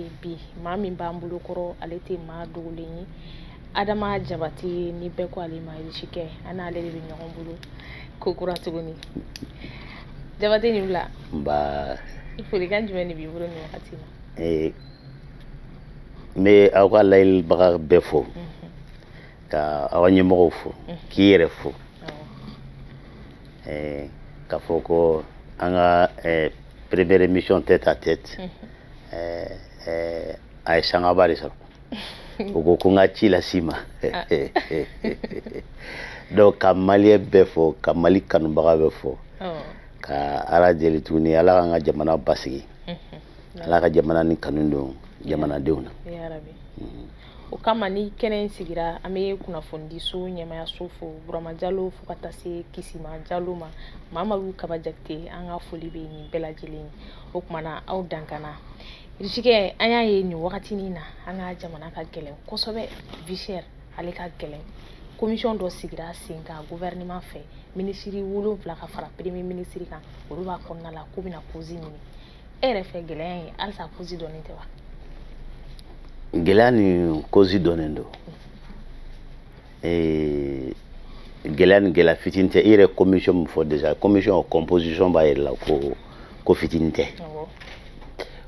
bi maa min b'an bolo kɔrɔ ale tɛ maa dogolen ye Adama Jabate ni bɛɛ ko ale ma Irisike an n'ale de bɛ ɲɔgɔn bolo ko kura tuguni Jabate ni wula ba folikan jumɛn de b'i bolo nin wagati la me aw ka layilibaga bɛɛ fo ka aw ɲɛmɔgɔw fo k'i yɛrɛ fo ka fɔ ko an ka première émission tête à tête a ye sangaba de sɔrɔ o ko n ka ci las'i ma donc ka maliyɛn bɛɛ fo ka Mali kanubaga bɛɛ fo ka Ala deli tuguni Ala k'an ka jamana basigi Ala ka jamana ni kanu don jamanadenw na o kama ni kɛnɛ in sigira an bɛ kunnafoni so ɲɛmayaso fo Burama Jalo fo ka taa se Kisima Jalo ma Mamadu Kaba Jakite an ka foli bɛ nin bɛɛ lajɛlen o kumana aw dankana Irisike an y'a ye nin wagati nin na an ka jamana ka gɛlɛn kosɛbɛ vie chère ale ka gɛlɛn commission dɔ sigira sen kan gouvernement fɛ ministre 7 ka fara premier ministre kan olu b'a kɔnɔna la ko bɛna cause ɲini e yɛrɛ fɛ gɛlɛya ye halisa cause dɔnnen tɛ wa gɛlɛya ni cause dɔnnen don gɛlɛya ni gɛlɛya fitinin tɛ i yɛrɛ commission min fɔ déjà commission composition b'a yɛrɛ la ko fitinin tɛ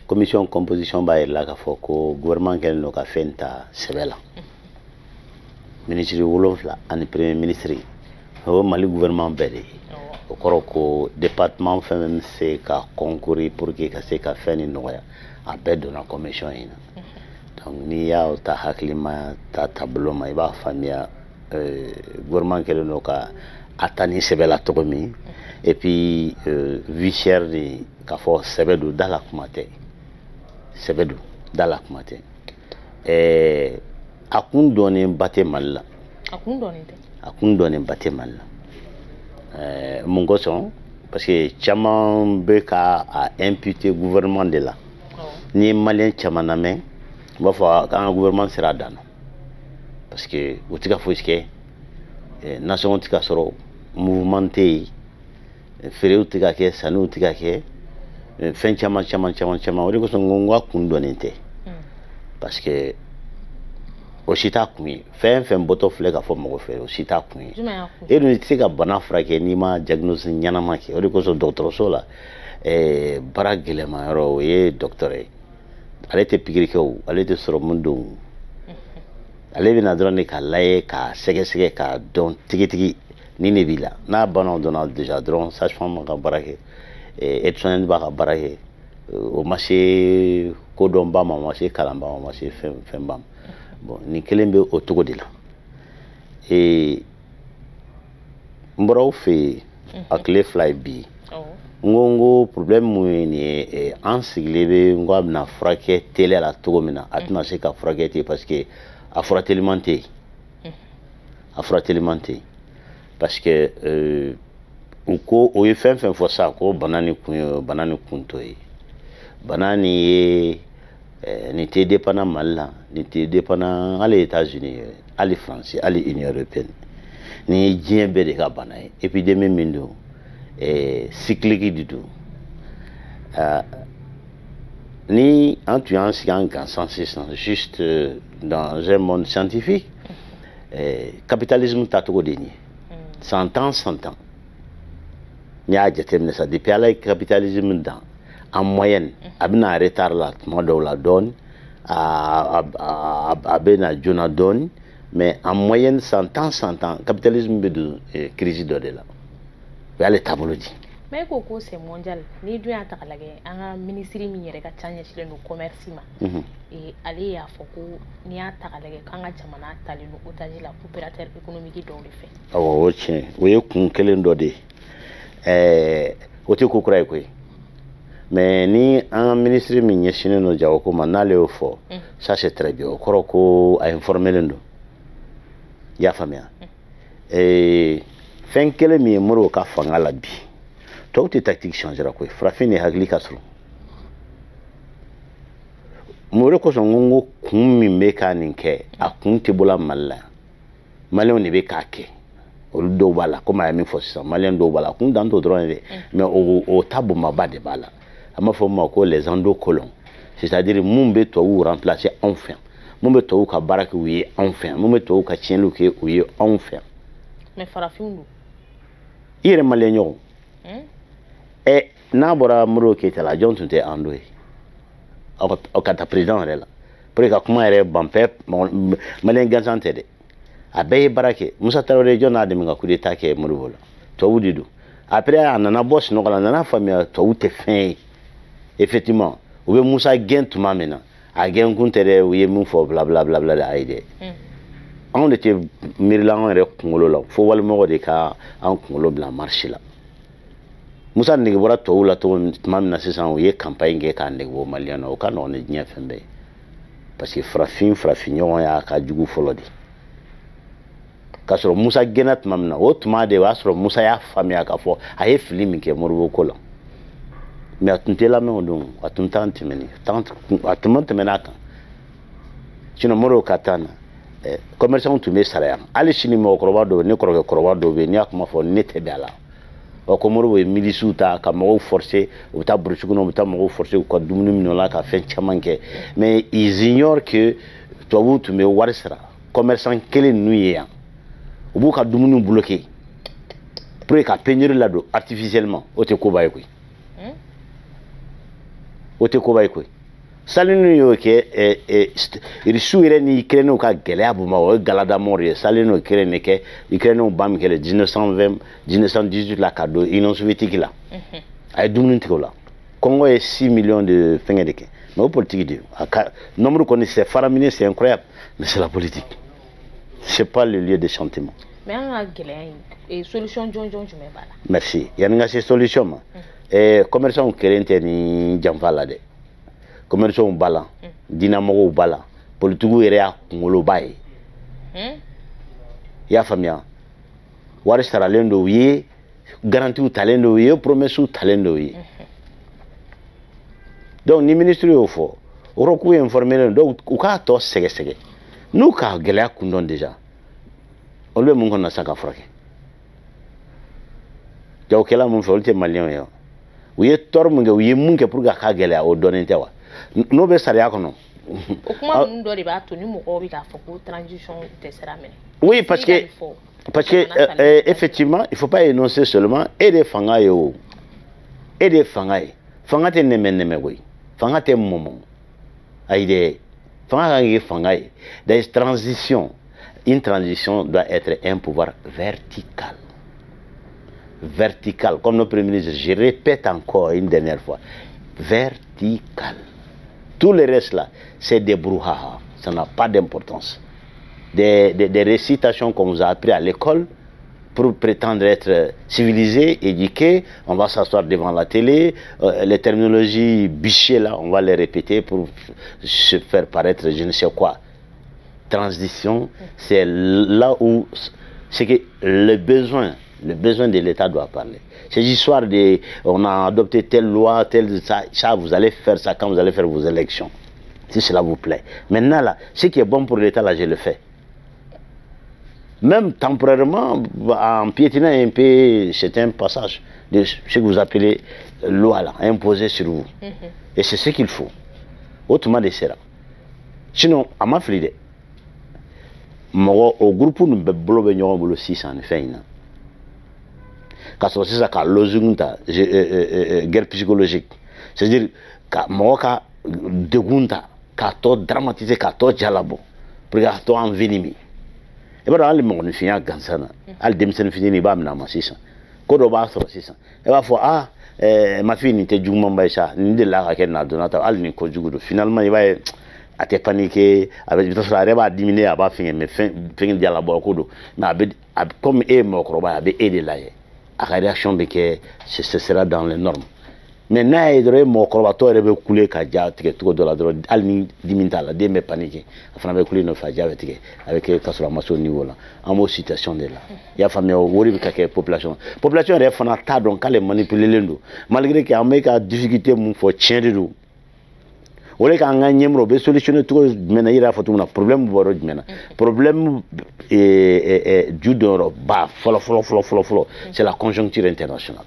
commission composition b'a yɛrɛ la k'a fɔ ko gouvernement kɛlen don ka fɛn ta sɛbɛ la ministre 7 ani premier ministre o Mali gouvernement bɛɛ de ye o kɔrɔ ko département fɛn bɛ se ka concourir pour que ka se ka fɛn ni nɔgɔya a bɛɛ donna commission in na donc n'i y'a ta hakilima ta taabolo ma i b'a faamuya gouvernement kɛlen don ka a ta ni sɛbɛ la cogo min et puis vie chère de k'a fɔ sɛbɛ don da la kuma tɛ sɛbɛ don da la kuma tɛ a kun dɔnnen ba tɛ Mali la a kun dɔnnen tɛ a kun dɔnnen ba tɛ Mali la mun kosɔn parce que caman bɛ ka a imputer gouvernement de la ni malien caman lamɛn u b'a fɔ k'an ka gouvernement sera a dan na parce que u tɛ ka fosi kɛ nasɔngɔ tɛ ka sɔrɔ mouvement tɛ yen feerew tɛ ka kɛ sanniw tɛ ka kɛ fɛn caman o de kosɔn n ko a kun dɔnnen tɛ parce que o si t'a kun ye fɛn fɛn bɔtɔ filɛ ka fɔ mɔgɔ fɛ o si t'a kun ye e dun tɛ se ka bana furakɛ n'i ma diagnostic ɲɛnama kɛ o de kosɔn dɔgɔtɔrɔso la baara gɛlɛma yɔrɔ o ye docteur ye ale tɛ pikiri kɛ o ale tɛ sɔrɔmu don ale bɛna dɔrɔn de ka lajɛ ka sɛgɛsɛgɛ ka dɔn tigitigi ni ne b'i la n'a banaw dɔnna déjà dɔrɔn sage-femme b'a ka baara kɛ aide-soignante b'a ka baara kɛ o ma se kodɔnba ma o ma se kalanba ma o ma se fɛnba ma bon nin kelen bɛ o cogo de la n bɔra aw fɛ yen a tile 2 ye bi n ko problème mun ye nin ye an sigilen bɛ n ko a bɛna furakɛ teliya la cogo min na a tɛna se ka furakɛ ten parce que a furateliman tɛ yen parce que u ko o ye fɛn fɛn fɔ sa ko bana ni kun ye bana ni kun t'o ye bana ni ye nin tɛ dépendre Mali la nin tɛ dépendre hali États-Unis hali France hali Union européenne nin ye diɲɛ bɛɛ de ka bana ye épidémie min don cyclique de don ni an tun y'an sigi an gansan sisan juste dans un monde scientifique capitalisme tacogo de nin ye 100 ans n'i y'a jateminɛ sa depuis Ala ye capitalisme dan en moyenne a bɛna retard la tuma dɔw la dɔɔni a bɛna joona dɔɔni mais en moyenne 100 ans capitalisme bɛ don crise dɔ de la o y'ale taabolo di mais e ko ko c'est mondial ni dun y'a ta k'a lajɛ an ka ministre min yɛrɛ ka ca ɲɛsinnen don commerce ma ale y'a fɔ ko n'i y'a ta k'a lajɛ k'an ka jamana talen don otage la opérateur économique dɔw de fɛ awɔ o tiɲɛ o ye kun kelen dɔ de ye o tɛ ko kura ye koyi mais ni an ka ministre min ɲɛsinnen don jagoko ma n'ale y'o fɔ ça c'est très bien o kɔrɔ ko a informelen don i y'a faamuya fɛn kelen min ye Modibo ka fanga la bi tɔw tɛ tactique changera koyi farafin de hakili ka surun o de kosɔn n ko kun min bɛ ka nin kɛ a kun tɛ bɔra Mali la maliyɛnw de bɛ k'a kɛ olu dɔw b'a la komi a ye min fɔ sisan maliyɛn dɔw b'a la kun dan t'o dɔrɔn ye dɛ mais o ta bonbaba de b'a la an b'a fɔ o ma ko les endocolons c'est-à-dire mun bɛ tubabuw remplacer anw fɛ yan mun bɛ tubabuw ka baara kɛ u ye anw fɛ yan mun bɛ tubabuw ka tiɲɛliw kɛ u ye anw fɛ yan. mais farafinw don. i yɛrɛ maliyɛn ɲɔgɔn n'a bɔra Modibo Keyita la jɔn tun tɛ an dɔ ye aw ka taa président yɛrɛ la pour que ka kuma yɛrɛ ban pewu maliyɛn gansan tɛ dɛ a bɛɛ ye baara kɛ Musa Tarawele jɔn n'a dɛmɛ ka coup d'état kɛ Modibo la tubabuw de don après a nana bɔ sunɔgɔ la a nana faamuya tubabuw tɛ fɛn ye effectivement u bɛ Musa gɛn tuma min na a gɛn kun tɛ dɛ u ye min fɔ blablabla de ayi dɛ anw de tɛ miirila anw yɛrɛ kunkolo la fo walimɔgɔ de ka an kunkolo bila marche la Musa nege bɔra tubabuw la tuma min na sisan u ye campagne kɛ k'a nege bɔ maliyɛn na o ka nɔgɔn ni diɲɛ fɛn bɛɛ ye parce que farafin ɲɔgɔn y'a ka jugu fɔlɔ de k'a sɔrɔ Musa gɛnna tuma min na o tuma de o y'a sɔrɔ Musa y'a faamuya k'a fɔ a ye fili min kɛ Modibo ko la mais a tun tɛ lamɛn o don a tun t'an tɛmɛni a tun ma tɛmɛn'a kan sinon Modibo ka taa na commerçant tun bɛ sara yan hali sini mɔgɔkɔrɔba dɔw ne kɔrɔkɛ kɔrɔba dɔw bɛ yen n'i y'a kuma fɔ ne tɛ bɛn a la ɔ ko Modibo ye milisiw ta ka mɔgɔw forcer u bɛ taa burusi kɔnɔ u bɛ taa mɔgɔw forcer u ka dumuni minɛ o la ka fɛn caman kɛ mais ils ignorent que tubabuw tun bɛ wari sara commerçant kelen ninnu ye yan u b'u ka dumuni bloquer pour que ka pénurie ladon artificiellement o tɛ koba ye koyi o tɛ koba ye koyi Salinu y'o kɛ Rusiw yɛrɛ ni Ukrainiens ka gɛlɛya Bamakɔ o ye Galadamor ye Salinu Ukraine de kɛ Ukrainiens ba min kɛ 1920 1918 la ka don Union soviétique la a ye dumuni tigɛ o la Congo ye 6 millions de fɛngɛ de kɛ mais o politique de nombre kɔni c'est faramineux c'est incroyable mais c'est la politique c'est pas le lieu de chantiment. mais an ka gɛlɛya in solution jɔnjɔn jumɛn b'a la. merci yanni n ka se solution ma commerçants kelen tɛ ni janfa la dɛ commerçants b'a la diinɛmɔgɔw b'a la politigiw yɛrɛ y'a kunkoloba ye i y'a faamuya wari saralen don u ye garantiw talen don u ye promesses talen don u ye donc ni ministre y'o fɔ o kɔrɔ k'u informé don donc u k'a tɔ sɛgɛsɛgɛ n'u ka gɛlɛya kun dɔn déjà olu bɛ mun kɔnɔ sisan ka furakɛ jagokɛla mun fɛ olu tɛ maliyɛnw ye u ye tɔɔrɔ mun kɛ u ye mun kɛ pour que a ka gɛlɛya o dɔnnen tɛ wa n'o bɛ sariya kɔnɔ. o kuma ninnu dɔ de b'a to ni mɔgɔw bɛ k'a fɔ ko transition tɛ sira minɛ. oui parce que effectivement il faut pas énoncer seulement e de fanga ye o e de fanga ye fanga tɛ nɛmɛ koyi fanga tɛ mɔmɔ ayi dɛ fanga ka kɛ fanga ye des transitions une transition doit être un pouvoir vertical. Vertical, comme le Premier ministre, je répète encore une dernière fois, vertical. Tout le reste là, c'est des brouhaha, ça n'a pas d'importance. Des récitations qu'on vous a appris à l'école pour prétendre être civilisé, éduqué, on va s'asseoir devant la télé, les terminologies bichées là, on va les répéter pour se faire paraître je ne sais quoi. Transition, c'est là où c'est que le besoin de l'État doit parler. Ces histoires de on a adopté telle loi, ça, vous allez faire ça quand vous allez faire vos élections, si cela vous plaît. Maintenant là, ce qui est bon pour l'État là, je le fais. Même temporairement, en piétinant un peu, c'est un passage de ce que vous appelez loi là, imposée sur vous. Et c'est ce qu'il faut. Autrement de cela. Sinon, à ma flide, au groupe nous bolo 600 fɛn ka sɔrɔ sisan ka lozungu ta guerre psychologique c'est-à-dire ka mɔgɔ ka degun ta k'a tɔ dramatiser k'a tɔ jalabɔ pour que k'a tɔ envenimer i b'a dɔn hali mɔgɔninfinya gansan na hali denmisɛnnin fitinin i b'a minɛ a ma sisan ko dɔ b'a sɔrɔ sisan i b'a fɔ ma fille nin tɛ jugumanba ye sa nin delila ka kɛ nin na donna ta hali nin kojugu don finalement i b'a ye a tɛ paniquer a bɛ sɔrɔ a yɛrɛ b'a diminuer a b'a fɛngɛ mais fɛn jalabɔ ko don mais a bɛ comme e ye mɔgɔkɔrɔba ye a bɛ e de lajɛ a ka réaction bɛ kɛ ce sera dans les normes mais n'a ye dɔrɔn e mɔgɔkɔrɔbatɔ yɛrɛ bɛ kule ka ja tigɛ cogo dɔ la dɔrɔn hali ni dimi t'a la den bɛ paniquer a fana bɛ kule nɔfɛ a ja bɛ tigɛ a bɛ kɛ k'a sɔrɔ a ma se o niveau la an b'o situation de la i y'a faamuya o de bɛ ka kɛ population yɛrɛ fana t'a dɔn k'ale manipulelen don malgré que an bɛ ka difficulté mun fɔ tiɲɛ de don o de k'an ka ɲɛmɔgɔ o bɛ solutionner cogo jumɛn na i yɛrɛ y'a fɔ cogo min na problème bɔra jumɛn na problème ju dɔnyɔrɔ ba fɔlɔ c'est la conjoncture internationale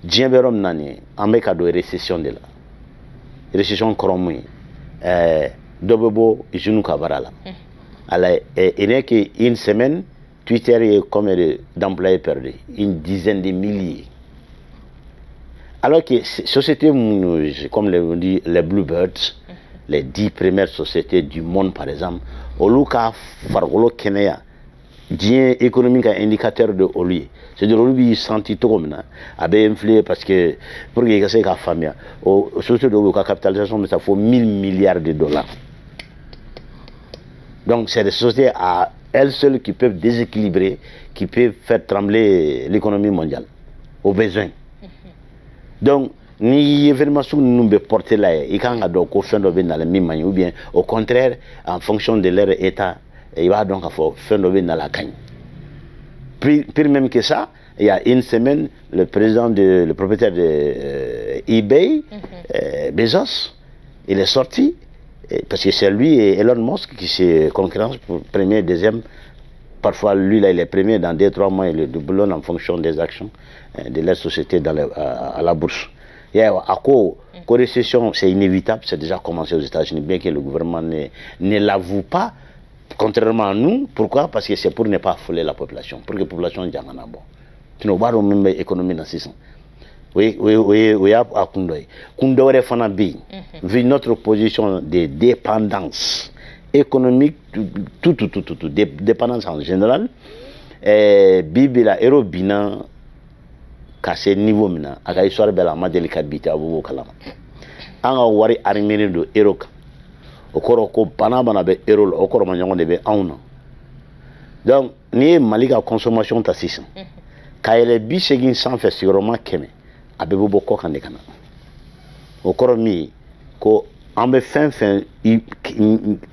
diɲɛ bɛ yɔrɔ min na nin ye an bɛ ka don récession de la récession kɔrɔ dɔ bɛ bɔ usine ka baara la il n'est qu'une semaine Twitter est combien d'employés perdus? Une dizaine de milliers. Alors que sociétés comme les Bluebirds, les 10 premières sociétés du monde par exemple, Oluka Fargolo Kenya, bien économique indicateur de Oli. C'est-à-dire Oli senti tout comme ça, a bien influé parce que pour que ça soit famille, surtout de la capitalisation, ça faut 1000 milliards de dollars. Donc c'est des sociétés à elles seules qui peuvent déséquilibrer, qui peuvent faire trembler l'économie mondiale, au besoin. Donc, ni événement sous nous peut porter là, et quand on a donc fait dans la même manière, ou bien au contraire, en fonction de leur état, il va donc faire dans la cagne. Pire même que ça, il y a une semaine, le propriétaire de eBay, Bezos, il est sorti, parce que c'est lui et Elon Musk qui se concurrencent pour premier, deuxième. Parfois, lui, là, il est premier dans 2-3 mois, il est doublon en fonction des actions de la société à la bourse. Et à quoi récession, c'est inévitable, c'est déjà commencé aux États-Unis, bien que le gouvernement ne l'avoue pas, contrairement à nous. Pourquoi? Parce que c'est pour ne pas affoler la population, pour que la population dise bon. Tu n'as pas de même économie dans 600. Oui, à Kundoy. Kundoy Fanabi, vu notre position de dépendance économique, tout, dépendance en général, Bibila, Erobina, à ce niveau, à la histoire de la Madeleine Bita, à Kalama. En Wari Armée de Eroka, au Koroko, Panama, Erol, au Koromagnon de Auna. Donc, ni Malika consommation tassissant. Quand elle est bichegin sans faire sûrement Keme, à Bebo Kokandekana. Au Koromi, ko an bɛ fɛn fɛn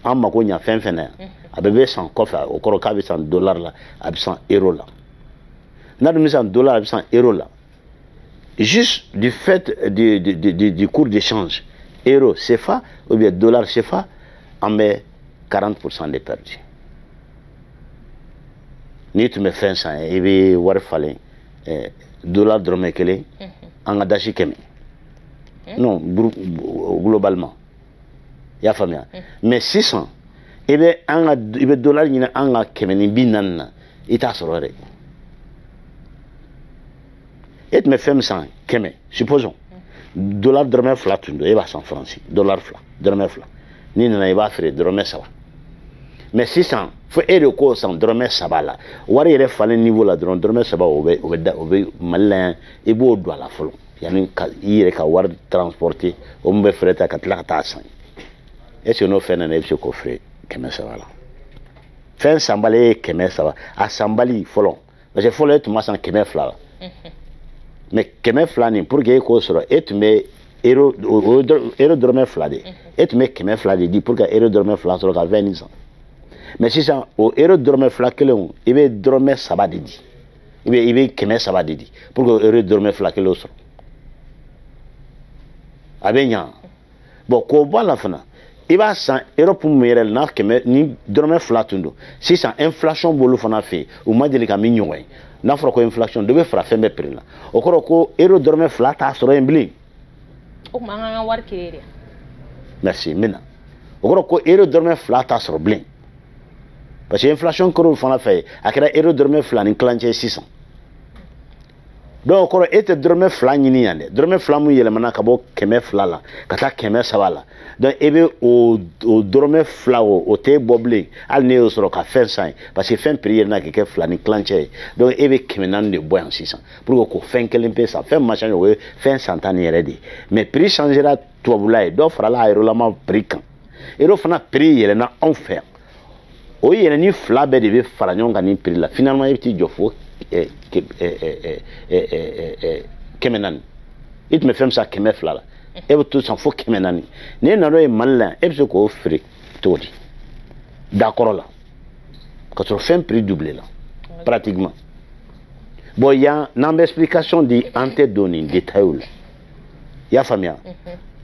an mako ɲa fɛn fɛn na yan a bɛɛ bɛ san kɔfɛ o kɔrɔ k'a bɛ san dollar la a bɛ san euro la n'a dun bɛ san dollar a bɛ san euro la juste du fait du cours d'échange euro CFA ou bien dollar CFA an bɛ 40% de perdu n'i tun bɛ fɛn san i bɛ wari falen dollar dɔrɔmɛ kelen an ka dasi kɛmɛ non globalement y'a faamuya mais sisan i bɛ dollar ɲini an ka 140 na i t'a sɔrɔ yɛrɛ e tun bɛ fɛn min san 100 supposons dollar dɔrɔmɛ 2 tun don e b'a san franc dollar 2 dɔrɔmɛ 2 n'i nana i b'a feere dɔrɔmɛ 3 mais sisan fo e de k'o san dɔrɔmɛ 3 la wari yɛrɛ falen niveau la dɔrɔn dɔrɔmɛ 3 o bɛ Mali la yan i b'o don a la fɔlɔ yani i yɛrɛ ka wari transporter o mun bɛ frais ta ka tila ka taa san est ce que n'o fɛn nana i bɛ se k'o feere 300 la fɛn sanbali ye 300 a sanbali fɔlɔ parce que fɔlɔ e tun ma san 200 la mais 200 nin pour que e k'o sɔrɔ e tun bɛ euro dɔrɔmɛ 2 de e tun bɛ 200 de di pour que euro dɔrɔmɛ 2 sɔrɔ ka fɛn nin san mais sisan o euro dɔrɔmɛ 2 kelen i bɛ dɔrɔmɛ 3 de di i bɛ 300 de di pour que euro dɔrɔmɛ 2 kelen sɔrɔ a bɛ ɲa bon k'o bɔ a la fana i b'a san Europe mun yɛrɛ n'a ni dɔrɔmɛ 2 tun don sisan inflation b'olu fana fɛ yen u ma deli ka min ɲɔgɔn ye n'a fɔra ko inflation dɔ bɛ fara fɛn bɛɛ prix la o kɔrɔ ko euro dɔrɔmɛ 2 t'a sɔrɔ yen bilen o tuma an ka wari kere de merci n bɛ na o kɔrɔ ko euro dɔrɔmɛ 2 t'a sɔrɔ bilen parce que inflation kɛra fana fɛ a kɛra euro dɔrɔmɛ 2 ni kilancɛ sisan donc o kɔrɔ e tɛ dɔrɔmɛ 2 ɲini yan dɛ dɔrɔmɛ 2 mun yɛlɛmana ka bɔ 200 la ka taa 300 la donc e bɛ o dɔrɔmɛ 2 o t'e bɔ bilen hali n'e y'o sɔrɔ ka fɛn san ye parce que fɛn prix yɛlɛnna k'i kɛ 2 ni kilancɛ ye donc e bɛ 400 de bɔ yan sisan pour que k'o fɛn kelen pe san fɛn ma changer o ye fɛn santan ni yɛrɛ de ye mais prix changera tubabula ye dɔ farala a eurolama prix kan euro fana prix yɛlɛnna anw fɛ yan o yɛlɛnni 2 bɛɛ de bɛ fara ɲɔgɔn kan ni prix la finalement e bɛ t'i jɔ fo 400 i tun bɛ fɛn san 200 la e bɛ to san fo 400 n'e nana ye Mali la e bɛ se k'o feere cogo di d'accord la ka sɔrɔ fɛn prix doublé la pratiquement bon yan n'an bɛ explication di an tɛ don nin détail la i y'a faamuya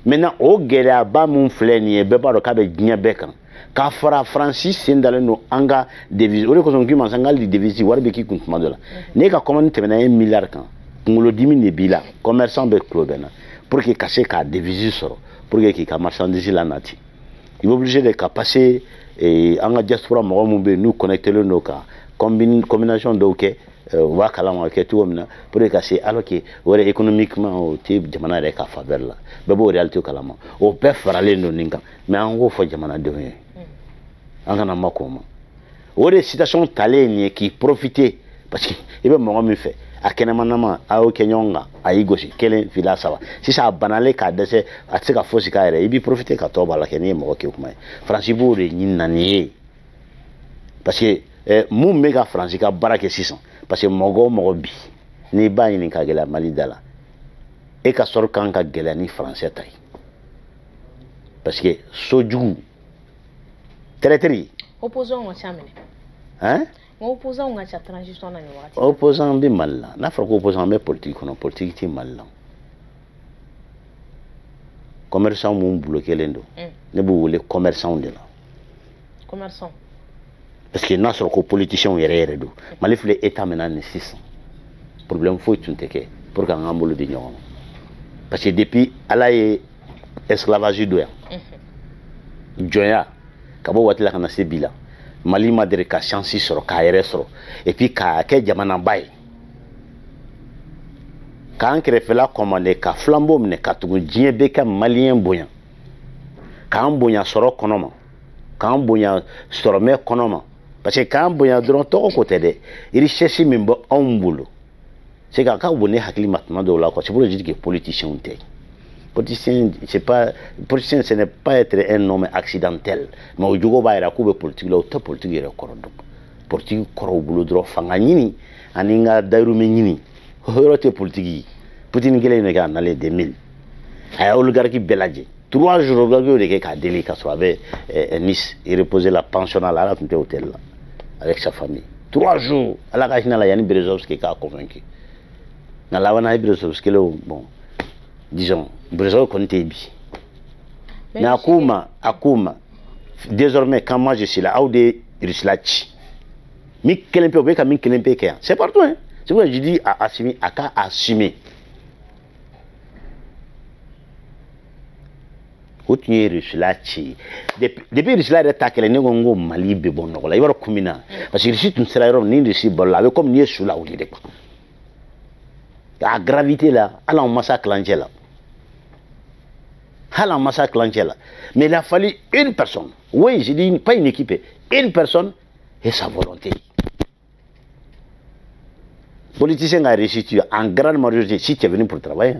maintenant o gɛlɛyaba mun filɛ nin ye bɛɛ b'a dɔn k'a bɛ diɲɛ bɛɛ kan k'a fara Faransi sen dalen don an ka devise o de kosɔn k'i ma san k'ali devise wari bɛ k'i kun tuma dɔ la n'e ka commande tɛmɛna 1 milliard kan kunkolodimi de b'i la commerçant bɛ tulo bɛ na pour que ka se k'a devise sɔrɔ pour que ka marchandise la nati il est obligé de passer et en diaspora nous connecter le noka combinaison d'ok wa kalama ke tout pour que c'est alors que économiquement au type jamana de ka faveur là bebo réalité kalama au peut farale no ninga mais en gros faut jamana de en kana makoma ore situation taleni qui profiter parce que il veut mon fait a kenemanama a o kenyonga a igoshi kelen fila sawa si ça banale ka dese a tseka fosi ka ere ibi profiter ka to bala keni mo ke kuma franci boure nyinani parce que mu mega franci ka barake 600 parce que mogo bi ni ba ni ka gela mali dala e ka sor kan ka gela ni français tay parce que soju traiterie opposant wa chamene hein opposant wa cha transition na ni wakati opposant bi malla na fra ko opposant mais politique non politique ti malla commerçant mu bloquer lendo ne bu wole commerçant de la commerçant parce que na soro ko politicien yere do mali fle état maintenant ne 600 problème faut tout que pour qu'on ngambolo de ñoo parce que depuis ala e esclavage do ya joya kabo watila kana sebila mali madre ka chance soro ka yere soro et puis ka ke jamana bay ka ankre fela commandé ka flambeau ne ka tugu jien be ka malien boyan ka ambonya soro konoma ka ambonya soro me konoma parce que quand bonya dron to côté de richesse min bo ambulo c'est ka bonne hakili maintenant de la quoi c'est pour dire que politicien t'es politicien c'est pas politicien ce n'est pas être un homme accidentel mais au jogo ba ira ko be politique lo to politique ira korodo politique koro bulo dro fanga nyini aninga dairu me nyini horote politique Poutine gele ne ga na les 2000 ay oligarchie beladje 3 jours de ka délai ka so avec Nice il reposait la pension à la hôtel là avec sa famille 3 jours à la kashina la yani Berezovski ka convaincu na la wana Berezovski le bon disons Berezovski connaît bi mais akuma désormais quand moi je suis là ou de Rislachi mi kelempe obeka mi kelempe ke c'est partout hein c'est pourquoi je dis à assumer aka assumer Otunye Rislachi depuis Rislachi takele ne gongo Mali be bonno la ibaro kumina parce que Rishi tun sera rom ni Rishi bolla avec comme ni sula ou de pas la gravité là ala on massacre l'angela mais il a fallu une personne oui je dis pas une équipe une personne et sa volonté politicien a réussi en grande majorité si tu es venu pour travailler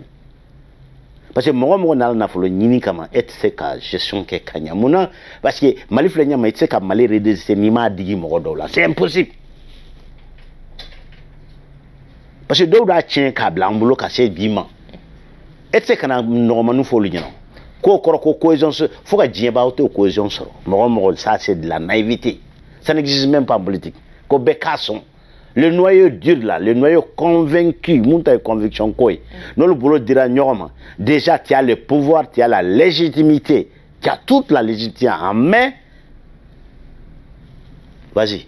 parce que moi na na folo nyini kama etse ka gestion ke kanya muna parce que mali flenya ma etse ka mali redesser ni ma digi mo do la c'est impossible parce que do da tien ka blambulo ka se bima etse kana normalement folo nyino ko cohésion faut ka dien ba auto cohésion soro mo ça c'est de la naïveté ça n'existe même pas en politique ko bekason le noyau dur là, le noyau convaincu, monta conviction quoi. Nous le boulot dira nyoma. Déjà tu as le pouvoir, tu as la légitimité, tu as toute la légitimité en main. Vas-y.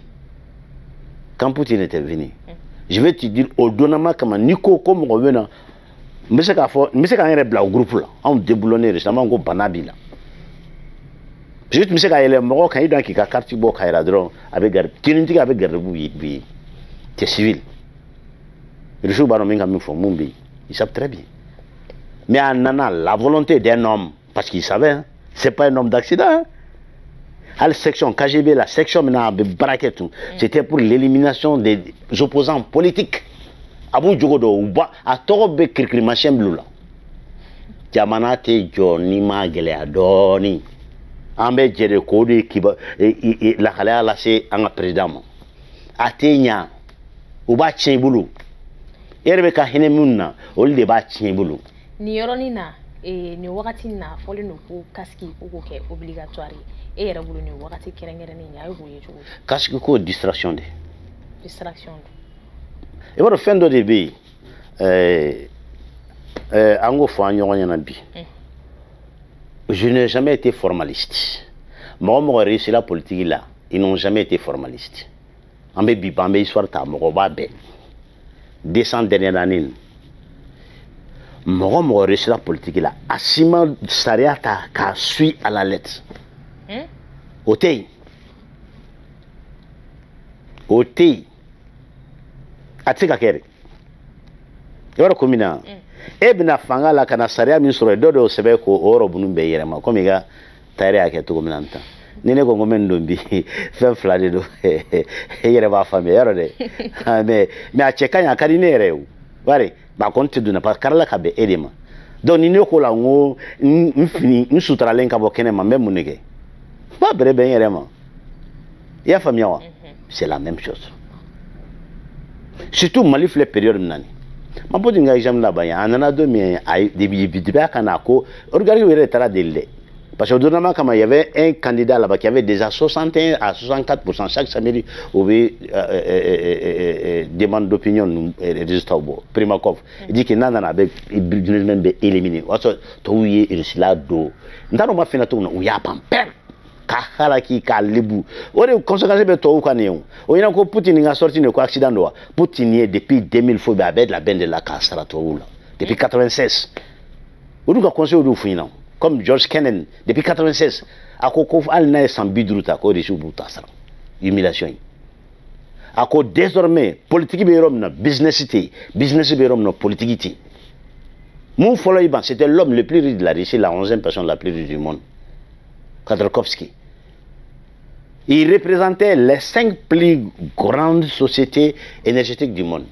Quand Poutine était venu, je vais te dire au donnama comme Nico comme revenant. Mais c'est quand il est blanc au groupe là, on déboulonné récemment on banabi là. Juste mais c'est quand il est mort quand il dans qui carte bo kairadron avec garde. Tininti avec garde bi. C'est civil. Ils savent très bien. Mais en a la volonté d'un homme, parce qu'il savait, hein, c'est pas un homme d'accident. Hein. À la section KGB, la section maintenant de braquet, c'était pour l'élimination des opposants politiques. Abu Djogodo, Uba, à Torobe Kirkrimachem Blula. Diamanate Johnny Magele Adoni. Ambe Jere Kodi, la Khalea Lassé, en président. Atenya. Uba chembulu erbe ka hene munna ol de ba chembulu ni yoroni na ni wakati na fole no ko kaski ko ke obligatoire e yera bulu ni wakati kerengere ni nyaay ko yeju kaski ko distraction e waro fendo de bi ango fo anyo na bi je n'ai jamais été formaliste moi réussi la politique là ils n'ont jamais été formalistes. Ambe bibambe histoire ta mogoba be 200 dernières années mɔgɔ mɔgɔ réussira politique la a si ma sariya ta k'a suit à la lettre o tɛ yen o tɛ yen a tɛ se ka kɛ dɛ i b'a dɔn ko min na e bɛna fanga la ka na sariya min sɔrɔ dɔ dɔw sɛbɛn k'o yɔrɔ ninnu bɛɛ yɛlɛma komi i ka tailleur y'a kɛ cogo min na tan ni ne ko n ko n bɛ nin don bi fɛn fila de don e yɛrɛ b'a faamuya yɔrɔ dɛ mais a cɛ ka ɲi a ka di ne yɛrɛ ye o bari a kɔni tɛ donna parce que karila ka bɛn e de ma donc ni ne ko la n ko n fini n suturalen ka bɔ kɛnɛ ma n bɛ mun de kɛ n b'a bɛrɛ bɛn n yɛrɛ ma i y'a faamuya wa c'est la même chose surtout Mali filɛ période min na nin ma bɔ nin ka exemple laban ye a nana don min depuis a ka na ko oligarque yɛrɛ taara deli dɛ parce que au gouvernement kama il y avait un candidat là-bas qui avait déjà 61 à 64% chaque samedi au demande d'opinion résultat au Primakov il dit que nana avec même éliminé waso to yi irisila do ndaro ma fina to no ya pamper ka halaki ka lebu o de conséquence be to ka ne o ina ko Poutine nga sorti ne ko accident do Poutine depuis 2000 faut be avec la bande de la castra to là depuis 96 o du ka conseil do fina comme George Kennan depuis 96 a ko al na sans bidruta ko reçu buta sara humiliation a ko désormais politique be rom na business be rom na politique mon follow Iban c'était l'homme le plus riche de la Russie la 11e personne la plus riche du monde Khodorkovsky il représentait les 5 plus grandes sociétés énergétiques du monde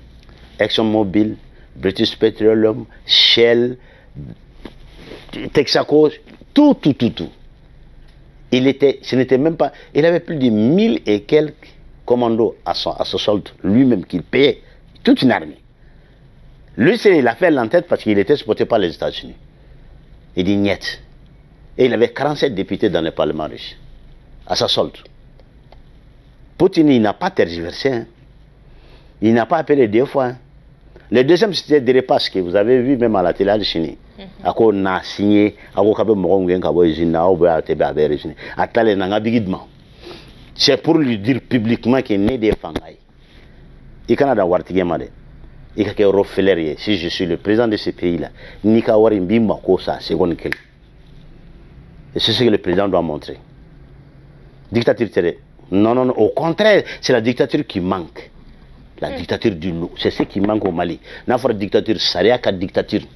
ExxonMobil, British Petroleum, Shell, Texaco, tout. Ce n'était même pas. Il avait plus de 1000 et quelques commandos à ce solde, lui-même qu'il payait, toute une armée. Lui, il a fait l'entête parce qu'il était supporté par les États-Unis. Il dit niet. Et il avait 47 députés dans le Parlement russe, à sa solde. Poutine, il n'a pas tergiversé. Hein. Il n'a pas appelé 2 fois. Hein. Le deuxième, c'était Deripace, que vous avez vu même à la télé de Chine. Ako na signé, ako kabe mogon ngen kabo izina, ou bien tebe abe rejine. Atale nanga bigidman. C'est pour lui dire publiquement qu'il n'est des fangaï. Il Canada wartige made. Il ka ke rofelerier. Si je suis le président de ce pays-là, nika warimbi mako sa seconde kel. Et c'est ce que le président doit montrer. Dictature tere. Non, au contraire, c'est la dictature qui manque. La dictature du loup. C'est ce qui manque au Mali. N'a pas de dictature, Saria ka dictature.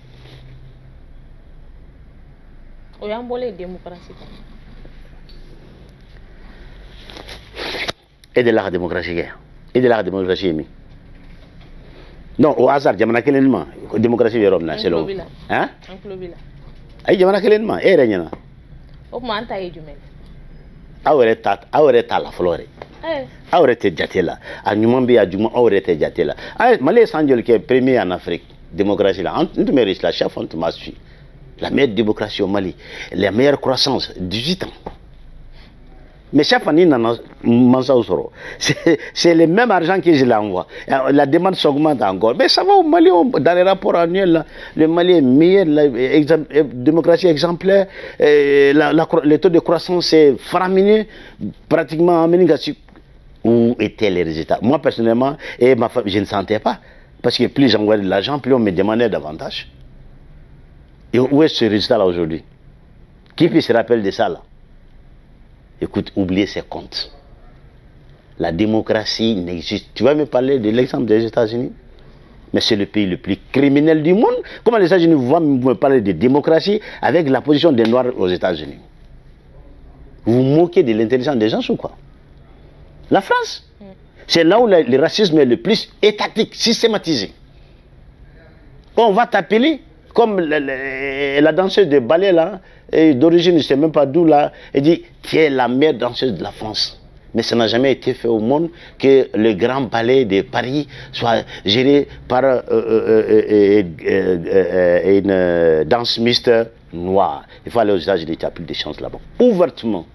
O y'an bɔlen démocratie kan e de la ka démocratie kɛ e de la ka démocratie ye min non au hasard jamana kelen ma démocratie bɛ yɔrɔ min na c'est là hein an tulo b'i la ayi jamana kelen ma e yɛrɛ ɲɛna o tuma an ta ye jumɛn aw yɛrɛ t'a la fɔlɔ yɛrɛ aw yɛrɛ tɛ jate la a ɲuman bɛ yen a juguman aw yɛrɛ tɛ jate la Mali ye san joli kɛ premier en Afrique démocratie la n tun bɛ réussir la chaque fois n tun b'a suivre. La meilleure démocratie au Mali, la meilleure croissance, 18 ans. Mais chaque année, c'est le même argent que je l'envoie. La demande s'augmente encore. Mais ça va au Mali, dans les rapports annuels, là, le Mali est meilleur, la démocratie exemplaire, le taux de croissance est faramineux, pratiquement en Méningassi. Où étaient les résultats? Moi, personnellement, et ma femme, je ne sentais pas. Parce que plus j'envoyais de l'argent, plus on me demandait davantage. Et où est ce résultat-là aujourd'hui? Qui peut se rappeler de ça là? Écoute, oubliez ces comptes. La démocratie n'existe. Tu vas me parler de l'exemple des États-Unis? Mais c'est le pays le plus criminel du monde. Comment les États-Unis vont me parler de démocratie avec la position des Noirs aux États-Unis? Vous vous moquez de l'intelligence des gens ou quoi? La France, c'est là où le racisme est le plus étatique, systématisé. On va t'appeler comme la danseuse de ballet là, d'origine, je ne sais même pas d'où là, elle dit tu es la meilleure danseuse de la France. Mais ça n'a jamais été fait au monde que le grand ballet de Paris soit géré par une danse mixte noire. Il faut aller aux États-Unis, tu as plus de chance là-bas. Ouvertement.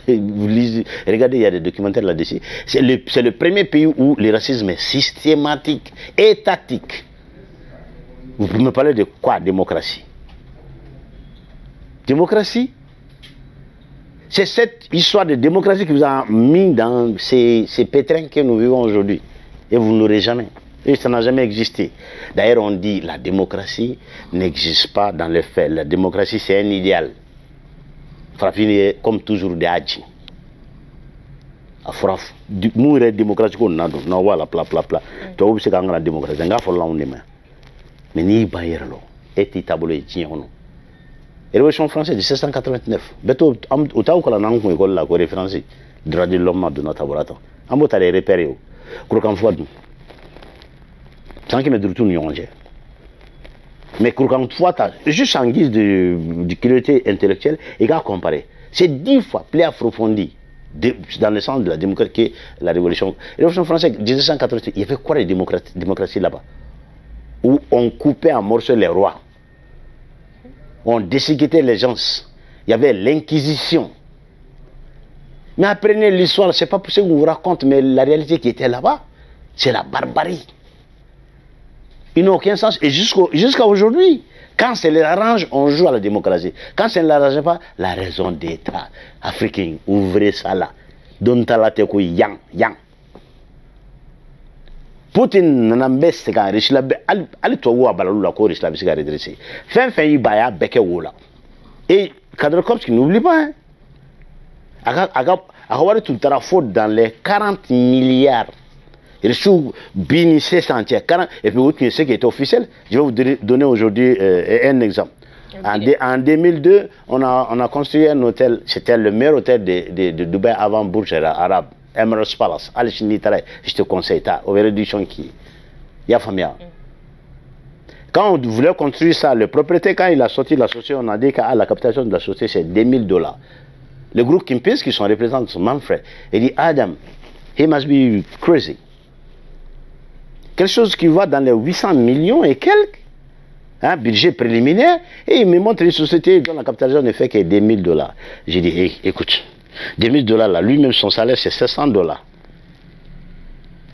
Vous lisez, regardez, il y a des documentaires là-dessus. C'est le premier pays où le racisme est systématique, étatique. Vous pouvez me parler de quoi, démocratie? Démocratie, c'est cette histoire de démocratie qui vous a mis dans ces pétrins que nous vivons aujourd'hui. Et vous n'aurez jamais. Et ça n'a jamais existé. D'ailleurs, on dit la démocratie n'existe pas dans les faits. La démocratie, c'est un idéal. Farafine, comme toujours, des hadji. Nous, la démocratie, on a donc, voilà, pla. Tu vois, c'est quand la démocratie, on a fait là, mais ni bayerlo, et tableau et tien. Révolution française de 1789. Beto, au temps où la langue école la Corée française, droit de l'homme de notre laboratoire. En mot, t'as les repères. Croquant fois. Sans qu'il me retourne yonge. Mais croquant fois, juste en guise de curiosité intellectuelle, il a comparé. C'est 10 fois plus approfondi dans le sens de la démocratie que la Révolution. Révolution française, 1788, il y avait quoi de démocratie là-bas? Où on coupait en morceaux les rois. On déchiquetait les gens. Il y avait l'Inquisition. Mais apprenez l'histoire, c'est pas pour ça qu'on vous raconte, mais la réalité qui était là-bas, c'est la barbarie. Ils n'ont aucun sens. Et jusqu'à aujourd'hui, quand ça les arrange, on joue à la démocratie. Quand ça ne l'arrange pas, la raison d'État africain, ouvrez ça là. Dontalateko yang. Poutine n'ambes se ka rishlabe ali to wa balalu la ko rishlabe se ka redresser. Fin yi baya beke wola. Et Khodorkovsky n'oublie pas hein. Aga wari tout tara faute dans les 40 milliards. Il sous bini 40 et puis ce qui est officiel, je vais vous donner aujourd'hui un exemple. En 2002, on a construit un hôtel, c'était le meilleur hôtel de Dubaï avant Burj Arabe. Emirates Palace, je te conseille, tu as réduction qui y a famille. Quand on voulait construire ça, le propriétaire, quand il a sorti la société, on a dit que la capitalisation de la société, c'est $2,000. Le groupe Kimpis, qui sont représentés, son Manfred, il dit Adam, he must be crazy. Quelque chose qui va dans les 800 millions et quelques, hein, budget préliminaire, et il me montre une société dont la capitalisation ne fait que $2,000. J'ai dit, hey, écoute. $2,000 là, lui-même son salaire c'est $700.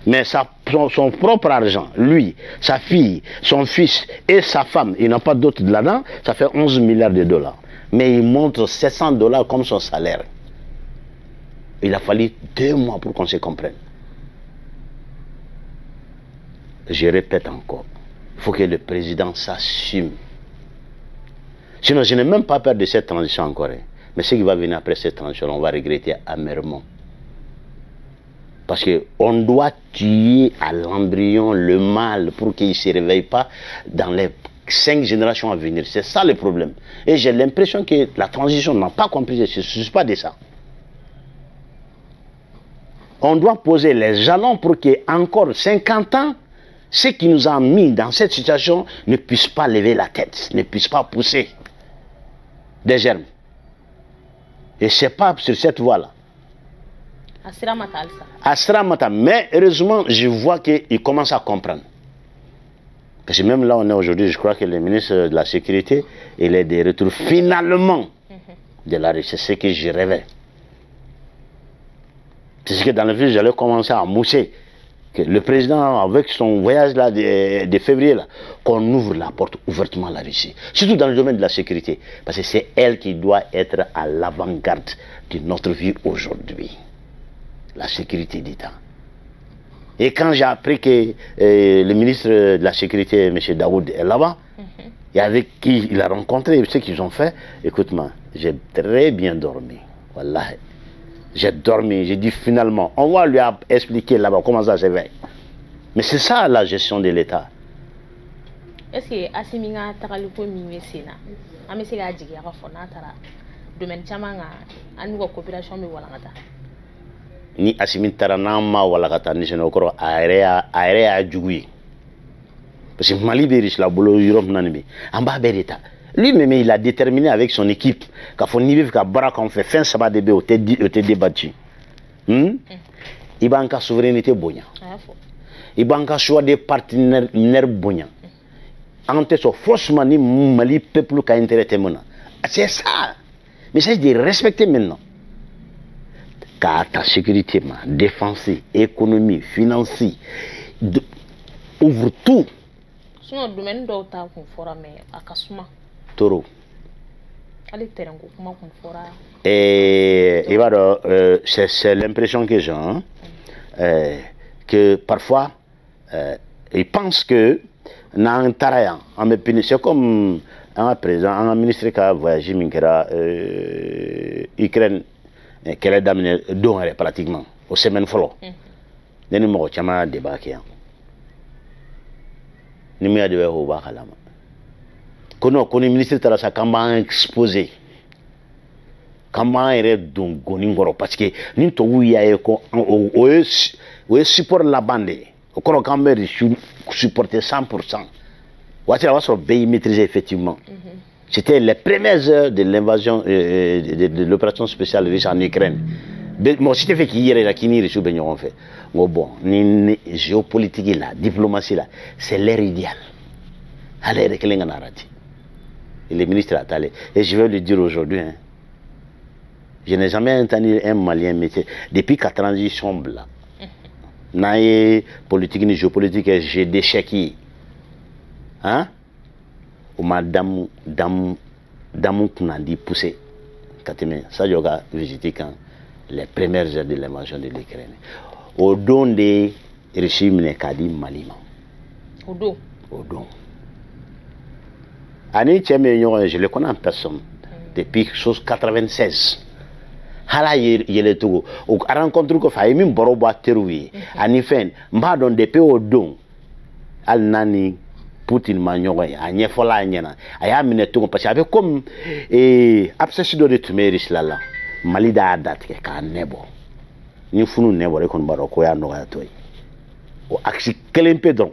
Mais son propre argent, lui, sa fille, son fils et sa femme, il n'a pas d'autre là-dedans, ça fait $11 milliards. Mais il montre $700 comme son salaire. Il a fallu 2 mois pour qu'on se comprenne. Je répète encore, il faut que le président s'assume. Sinon, je n'ai même pas peur de cette transition encore. Mais ce qui va venir après cette transition, on va regretter amèrement. Parce qu'on doit tuer à l'embryon le mal pour qu'il ne se réveille pas dans les 5 générations à venir. C'est ça le problème. Et j'ai l'impression que la transition n'a pas compris. Je ne suis pas de ça. On doit poser les jalons pour qu'encore 50 ans, ceux qui nous ont mis dans cette situation ne puissent pas lever la tête, ne puissent pas pousser des germes. Et c'est pas sur cette voie-là. Asramata. Mais heureusement, je vois qu'il commence à comprendre. Parce que même là, on est aujourd'hui, je crois que le ministre de la Sécurité, il est de retour finalement de la Russie. C'est ce que je rêvais. C'est ce que dans le film, j'allais commencer à mousser. Que le président, avec son voyage là de février, qu'on ouvre la porte ouvertement à la Russie. Surtout dans le domaine de la sécurité. Parce que c'est elle qui doit être à l'avant-garde de notre vie aujourd'hui. La sécurité d'État. Et quand j'ai appris que le ministre de la Sécurité, M. Daoud, est là-bas, et avec qui il a rencontré, ce qu'ils ont fait, écoute-moi, j'ai très bien dormi. Voilà. J'ai dormi, j'ai dit finalement, on va lui expliquer là-bas comment ça se fait. Mais c'est ça la gestion de l'État. Est-ce que Asiminga Taralupo Mimesina, Amesega Djigi Rafonatara, domaine Chamanga, Anuga coopération de Walangata? Ni Asimin Taranama Walagata, ni Genokoro, Aérea Djoui. Parce que Mali Berish, la boulot Europe Nanimi, Amba Berita. Lui-même, il a déterminé avec son équipe qu'à Foniviv, qu'à Barak, on fait fin sabbat de bé, au débattu. Il y a une souveraineté bonia. Il y a un choix de partenaires bonia. En tête, franchement, ni Mali peuple qui a intérêt. C'est ça. Mais c'est de respecter maintenant. Car ta sécurité, défense, économie, financière, ouvre tout. Sinon, le domaine d'autres fera mais à Kasuma. Toro. Et il va c'est l'impression que j'ai, hein, que parfois ils pensent que dans Taraya, c'est comme un président, un ministre qui a voyagé Ukraine, qu'elle a d'amener pratiquement aux semaines follow. Nous avons débarqué. Nous avons débarqué. Quand le ministre de la campagne exposé, comment est donc parce que nous avons support la bande. Nous avons supporté 100%. Nous maîtrisé effectivement. C'était les premières heures de l'invasion de l'opération spéciale russe en Ukraine. Moi, c'était fait qu'il y ait fait. Bon, la géopolitique, la diplomatie, c'est l'air idéal. Allez, et le ministre a allé. Et je vais le dire aujourd'hui. Hein, je n'ai jamais entendu un Malien métier. Depuis la transition blanc, naïe politique ni géopolitique, j'ai des chèques. Hein? Ou madame qu'on dit pousser. Ça, j'ai visité quand les premières heures de l'invasion de l'Ukraine. Au don des régimes Kadi Malima. Au don. Au don. Je le connais en personne depuis 1996. Hala yele tugo o rencontre ko fa yimi borobo ateruwi ani fen mba don depuis au don al nani Poutine ma nyogo ya nyefola nyena aya mine tugo parce avec comme absession de tumeris lala Mali da date ka nebo ni funu nebo re kon baro ko ya no ya toy o aksi kelempe don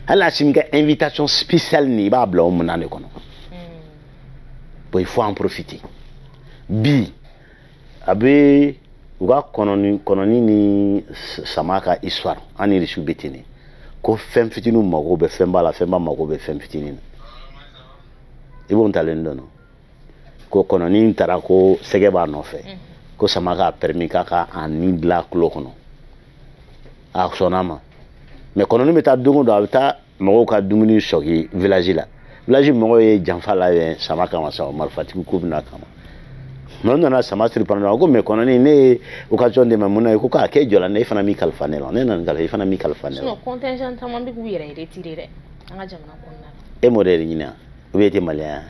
hala simga invitation spéciale ni ba bla o munane kono il faut en profiter bi abe uga kononi ni samaka histoire ani risu betini ko fem fitinu mago be femba la femba mago be fem fitini ibon talendo no ko kononi tara ko segeba no fe ko samaka permis kaka ani bla klokono a sonama mais kononi meta dungo do abita mago ka dumuni shoki village mago e janfa la samaka ma sa marfatiku kubna kama non na samastri pendant ko me kononi ne occasion de mamuna ko ka ke jola ne fana mi kalfanela ne nan gala fana mi kalfanela no contingent tamambi ku yere retiré anga jamana konna e modere nyina obete malaya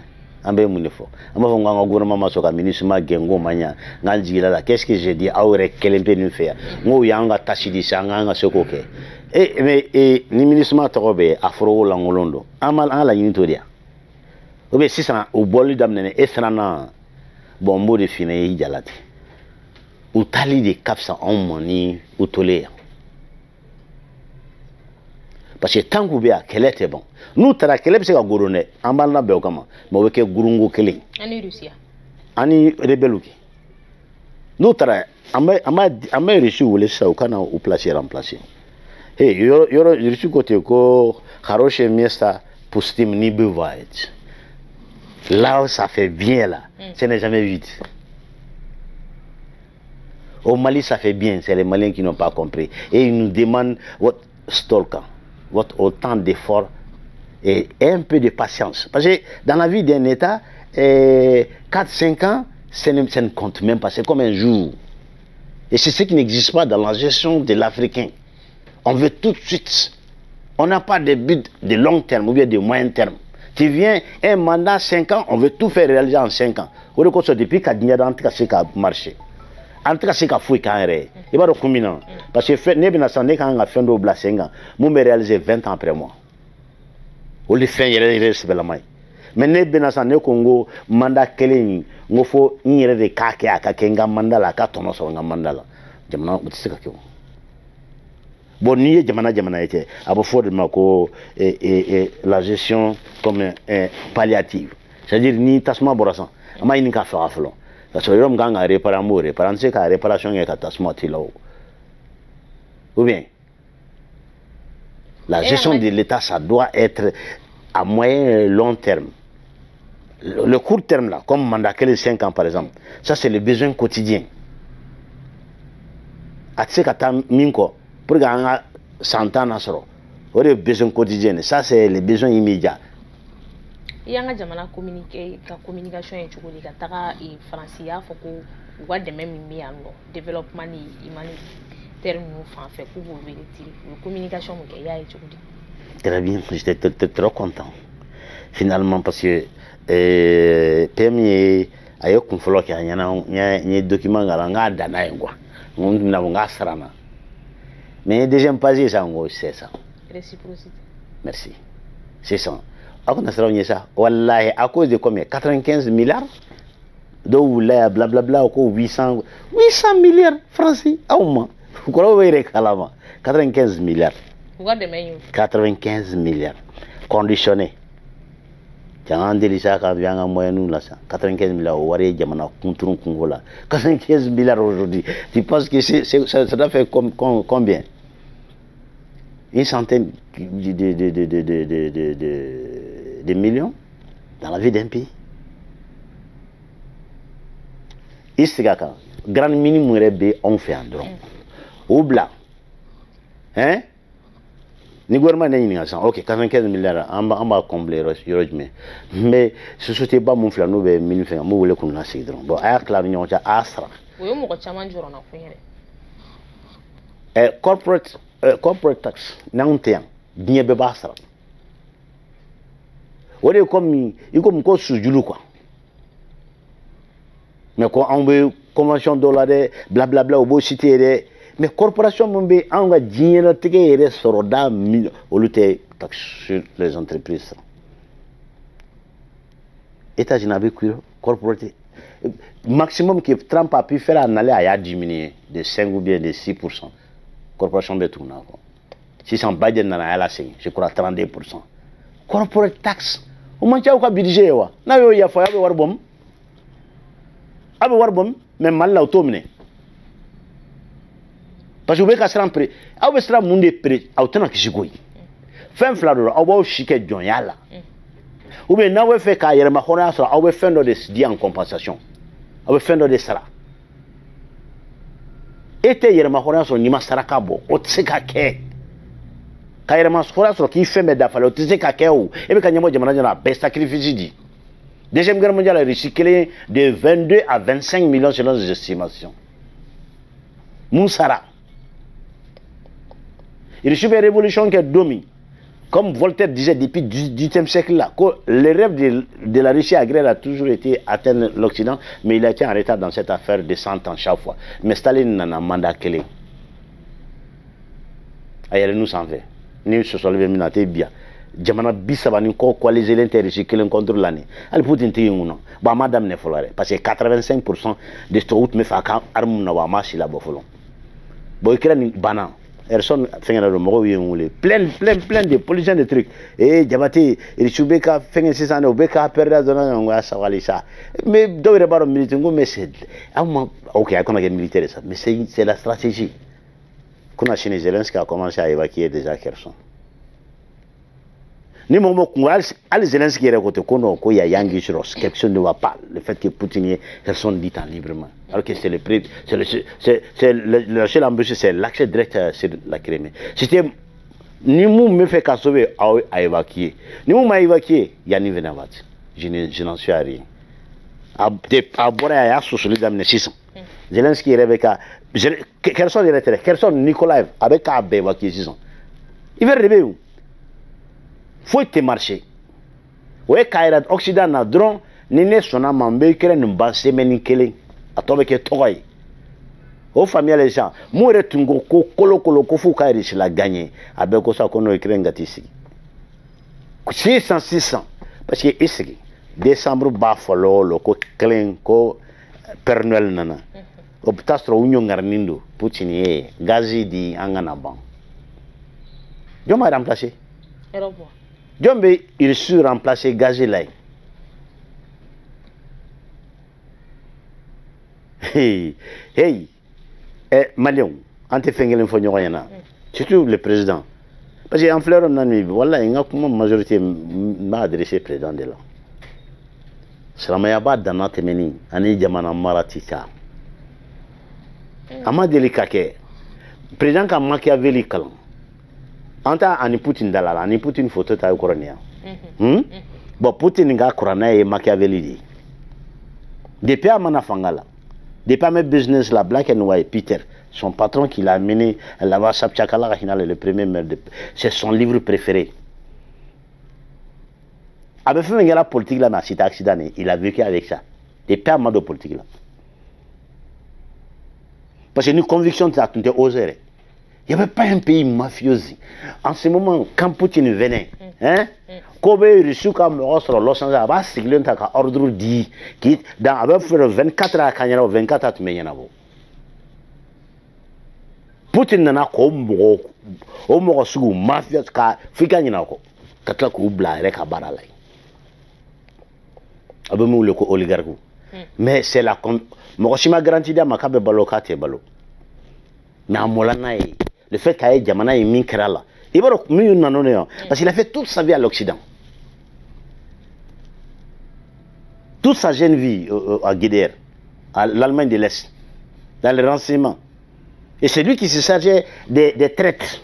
ambe munifo amba fo nganga gouvernement masoka ministre ma gengo manya nganjigila la qu'est-ce que j'ai dit awre kelempe nu faire ngo yanga tashidi sanga nga sokoke ni ministre ma tobe afro la ngolondo amal ala nyini to dia obe sisa o bolu damne esrana bon de fine jalati ou tali de kapsa en moni ou tolé parce que tant que bien qu'elle était bon nous tara qu'elle se ka gorone ambalna be okama mo weke gurungu kele ani Russia ani rebeluki nous tara ama reçu ou les sa kana ou placer remplacer hey yoro reçu côté ko haroshe miesta pustim ni bevait. Là où ça fait bien là, ce n'est jamais vite. Au Mali ça fait bien, c'est les Maliens qui n'ont pas compris. Et ils nous demandent votre stalker, votre autant d'efforts et un peu de patience. Parce que dans la vie d'un État, 4-5 ans, ça ne compte même pas, c'est comme un jour. Et c'est ce qui n'existe pas dans la gestion de l'Africain. On veut tout de suite. On n'a pas de but de long terme ou bien de moyen terme. Tu viens, un mandat 5 ans, on veut tout faire réaliser en 5 ans. On reconnaît depuis qu'il y a un truc qui a marché. En tout cas, c'est qu'il faut qu'il y ait un peu de parce que quand on a fait un 5 ans, on a réalisé 20 ans après moi. On a fait un peu. Mais si on a Congo, mandat keleni, on faut une de kake akakenga mandala katono so nga mandala. Jamana utisi kakyo. Bon niye jamana ete abo ford mako la gestion comme palliative. C'est-à-dire ni tasma borasan. Ama ini ka fa aflo. Parce que l'homme ganga réparer ka réparation est tasma tilo. Ou bien la gestion de l'État ça doit être à moyen et long terme. Le court terme là, comme mandat 5 ans par exemple, ça c'est le besoin quotidien. Atsekata minko pour gagner 100 ans nasoro. O le besoin quotidien, ça c'est le besoin immédiat. Yanga jamana communication et chukuli kataka e Francia foko wa de même mi ando développement ni imani terme nous fait pour vous communication il y a très bien, j'étais trop content finalement parce que premier ayo kumfolo ki anyana nya document nga dana ngwa ngunda nga sarana mais deuxième page ça ngo c'est ça réciprocité merci c'est ça akona sara ça wallahi à cause de combien 95 milliards do la blablabla ko 800 milliards francs awma ko wéré kalama 95 milliards 95 milliards conditionnés. Jangan delisa ka bianga moyenu la ça 95 milliards waré jamana kunturun kungola 95 milliards aujourd'hui. Tu penses que ça doit faire combien? Une centaine de millions dans la vie d'un pays. Ici grand minimum rebe on fait en drone. Oubla. Hein? Ni gouvernement n'est pas ok 95 milliards on va combler mais ce société pas mon flan nous be minu fait mo wole kun na sidron bon aya clair nyon cha asra oui mo ko chama njoro na kunyere corporate tax na untian bien be basra wole comme iko ko sujulu quoi mais ko on be convention dollar blablabla obo cité mais corporation mombe anga jinyela tege yere soroda olute taxe sur les entreprises. États-Unis avec corporate maximum que Trump a pu faire en aller à diminuer de 5 ou bien de 6%. Corporation de tout na. Si c'est Biden na la je crois 32%. Corporate tax. O mancha o ka budget wa. Na yo ya fa ya be warbom. Abe warbom mais mal la automne. Parce que vous avez un prix, vous avez un monde prix, vous avez un prix. Fin flador, vous avez un chiquet de yala. Ou bien, vous avez fait carrière, vous avez fait des dias en compensation. Vous avez fait des sara. Et vous avez fait des sara, vous avez fait des sara, qui fait des affaires, vous avez fait des affaires, et vous avez fait des sacrifices. Deuxième guerre mondiale a recyclé de 22 à 25 millions selon les estimations. Moussara. Il y a une révolution qui est dominée. Comme Voltaire disait depuis le XVIIIe siècle, là, que le rêve de la Russie agraire a toujours été atteindre l'Occident, mais il a été en retard dans cette affaire de 100 ans chaque fois. Mais Staline en a mandat clé. Ailleurs, nous s'en fait. Nous se sommes levés bien. Jamana bisabani ko coaliser l'interrecycler contre l'année. Elle peut dire non. Bah madame ne folare parce que 85% des routes me fa ka arme na wa marche la bofolon. Boy krani bana. Erson fengena do mo yengule plein de policiers de trucs et jabati il chubeka fengen 600 o beka perda zona ngwa sawalisa mais do baro militaire ngo message OK akona que militaire ça mais c'est la stratégie. Kuna Chine Zelensky a commencé à évacuer déjà Kherson. Ni momo kungal al Zelensky est côté kono ko ya yangi sur question ne va pas le fait que Poutine est Kherson dit en librement alors que c'est le seul embûche c'est l'accès direct sur la Crimée. C'était ni mou me fait qu'à sauver à évacuer ni mou m'a évacué yani venavat je n'en suis à rien à bora ya socialiste d'amne 600 Zelensky avec Kherson est retiré Kherson Nikolaev avec à évacuer 600 il va rêver où faut te marcher. Ouais, Kairat Occident na drone, nene sona mambe kere n'ba semeni kele. Atobe ke toy. Au famille les gens, moure tungo ko kolo ko fu kairi si la gagner. Avec ko sa kono ekre ngati ici. 600 parce que ici décembre ba folo lo ko clean ko Père Noël nana. O ptastro unyo ngarnindo Poutine gazi di angana ban. Joma remplacer. Jombe il su remplacer Gazilay. Hey, Malion, ante fengelen fo ñoyana. Surtout le président. Parce que en fleur on a mis voilà une majorité m'a adressé président de là. Salamaya ba dana temeni ani jamana maratika. Ama delikake. Président ka Machiavelli kalam. Anta ani Poutine dalala ani Poutine photo ta korania. Bon Poutine nga korana e Machiavelli di. Depuis amana fangala. Des pas mes business là, Black and White, Peter, son patron qui l'a amené là-bas, Sapchakala, le premier maire de... C'est son livre préféré. Avec fait la politique là, mais c'est accident, il a vécu avec ça. Des permanents de politique là. Parce que une conviction, ça a osé. Il n'y avait pas un pays mafieux. En ce moment, quand Poutine venait, hein, Kobe reçu comme sur Los Angeles, il a signé un ordre dit qui dans 24 heures à 24 heures mais Poutine n'a pas au sugu mafieux ka fika ni nako katla ko bla rek barala abamu le ko oligarque mais c'est la mo shima garantie da makabe balokate balo na molana le fait qu'il Jamana est Minkrala. Parce qu'il a fait toute sa vie à l'Occident. Toute sa jeune vie à Guédère, à l'Allemagne de l'Est, dans les renseignements. Et c'est lui qui se chargeait des traites.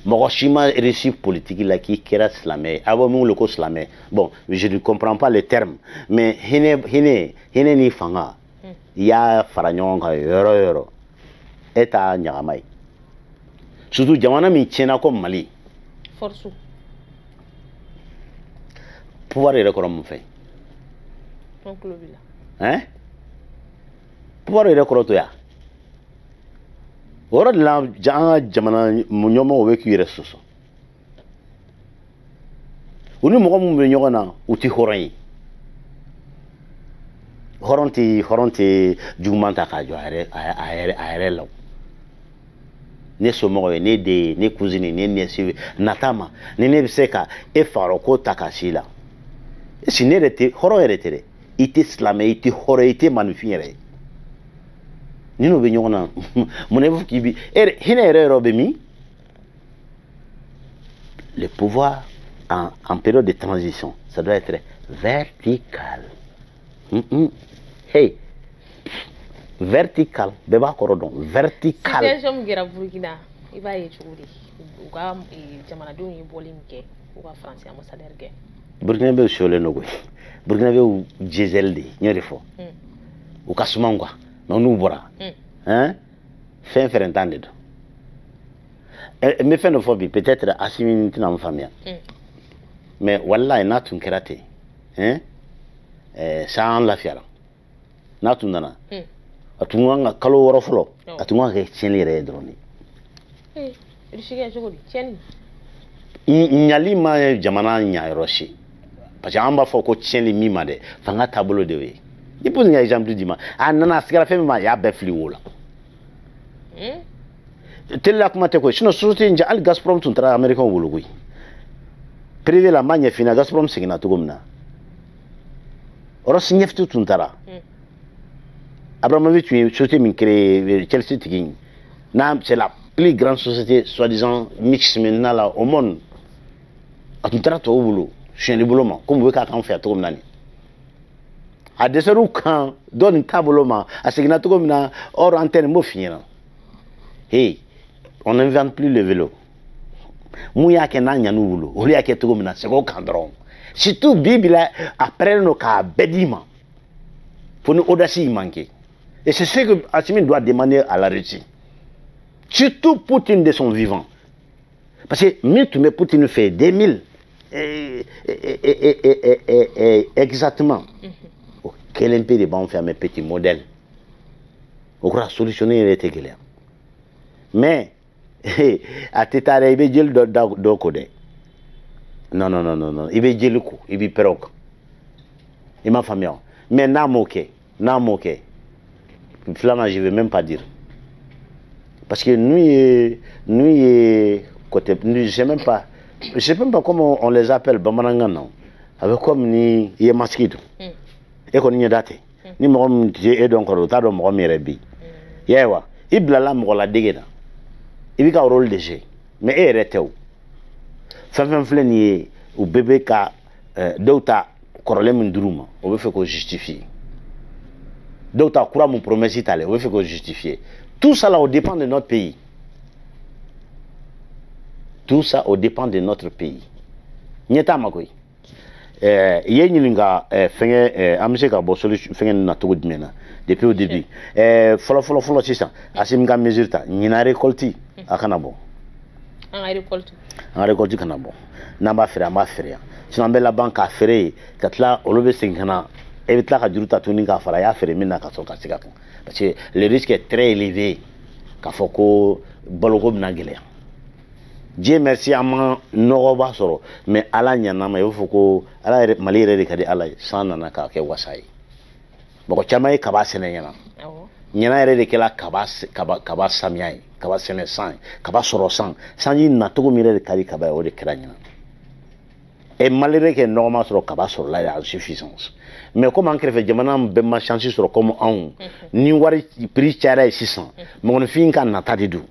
Moroshima réussi politique là qui est slamé. Avant le co slamé. Bon, je ne comprends pas les termes, mais hine ni fanga. Il y a Faragnon, Euro, État Niamey. Surtout, Jamana mi tiena comme Mali. Force. Pouvoir est mon fait. Hein? Pouvoir est record toi. Ora de la Jamana, mon au vécu reste. Ou nous m'avons venu ou tu horaï. Horonti jugumanta ka jo aere law ne somo ne de ne cousine ne si natama ne seka e faro ko takashila e sinerete horo eretere ite islamé ite horo ite manufire ni no be nyona monevu kibi hinere robe mi le pouvoir en période de transition ça doit être vertical. Hey, vertical, beba korodon, vertical. Situation gira Burkina, il va y chourir. Uga jamana do yi bolim ke, uga français ambassadeur ke. Burkina be chole no goy. Burkina be diesel nyori fo. Uka sumangwa, no nu bora. Hein? Fin faire entendre do. Me fait no phobie peut-être assimile na ma famille. Mais wallahi na tun kerate. Hein? Sans la fiara. Natundana. Atunga kalo woro folo. Atunga ke chenli re droni. Rishiga jogoli chen. Nyali ma jamana nya roshi. Parce que amba fo ko chenli mi ma de fanga tableau de we. Ipo nya exemple di ma. Anana sigara fe ma ya be fli wola. Tella kuma te ko sino société nja al Gazprom tuntra American wulugui. Privé la manya fina Gazprom signa to gomna. Oros nyeftu tuntara. Abramovich une société min créé Chelsea Tigin. C'est la plus grande société soi-disant mixte maintenant là au monde. A tuntara to boulot, chien de boulot comme vous quand faire tout comme nani. A deseru quand donne tableau a signa tout comme na hors antenne mo finira. Hey, on n'invente plus le vélo. Mouya ke na nyanu boulot. Oli ya ke tout comme na c'est au candron. Surtout Bible après nos cas bédiment. Pour nous audacieux manquer. Et c'est ce que Assimi doit demander à la Russie. Surtout Poutine de son vivant. Parce que Poutine fait 2000 exactement. Quel impé de bon faire mes petits modèles. On croit solutionner les téguères. Mais à Tétare, il y a le code. Non. Il veut dire le coup, il veut perroque. Il m'a famille. Mais n'a moqué. Flamand, je ne vais même pas dire. Parce que nous, côté, je sais même pas comment on les appelle, Bamanangano. Avec comme ni y masquito. Et qu'on y a daté. Ni mon Dieu donc on a mon rebi. Yewa, il blala la déguena. Il vit un rôle de jeu. Mais il est où? Fafin fleni ou bébé ka d'autres corolem nduruma on veut faire qu'on justifie d'autres croient mon promesse italien on veut faire qu'on justifie tout ça là dépend de notre pays tout ça dépend de notre pays nyeta makoy ye ɲininka fɛngɛ an bɛ se ka bɔ solution fɛngɛ na cogo jumɛn na depuis au début fɔlɔ sisan Asim ka mesure ta ɲina récolte a kana bɔ an ka récolte kana bɔ n'an b'a feere an b'a feere yan sinon an bɛ laban k'a feere ka tila olu bɛ segin ka na e bɛ tila ka juru ta tuguni k'a fara a y'a feere min na ka sɔrɔ ka se ka kun parce que le risque est très élevé k'a fɔ ko baloko bɛna gɛlɛya Dieu merci an ma nɔgɔba sɔrɔ mais ala ɲana ma i b'a fɔ ko ala yɛrɛ Mali yɛrɛ de ka di ala ye san nana k'a kɛ wasa ye mɔgɔ caman ye kaba sɛnɛ ɲana ɲana yɛrɛ de kɛra kaba samiya ye kaba sɛnɛ san ye kaba sɔrɔ san sanji nacogo min yɛrɛ de ka di kaba ye o de kɛra ɲana et malgré que nɔgɔma sɔrɔ kaba sɔrɔla ye en suffisance mais comme an kɛrɛfɛ jamana bɛɛ ma chance sɔrɔ comme anw ni wari prix cayara ye sisan mɔgɔninfin ka nata de don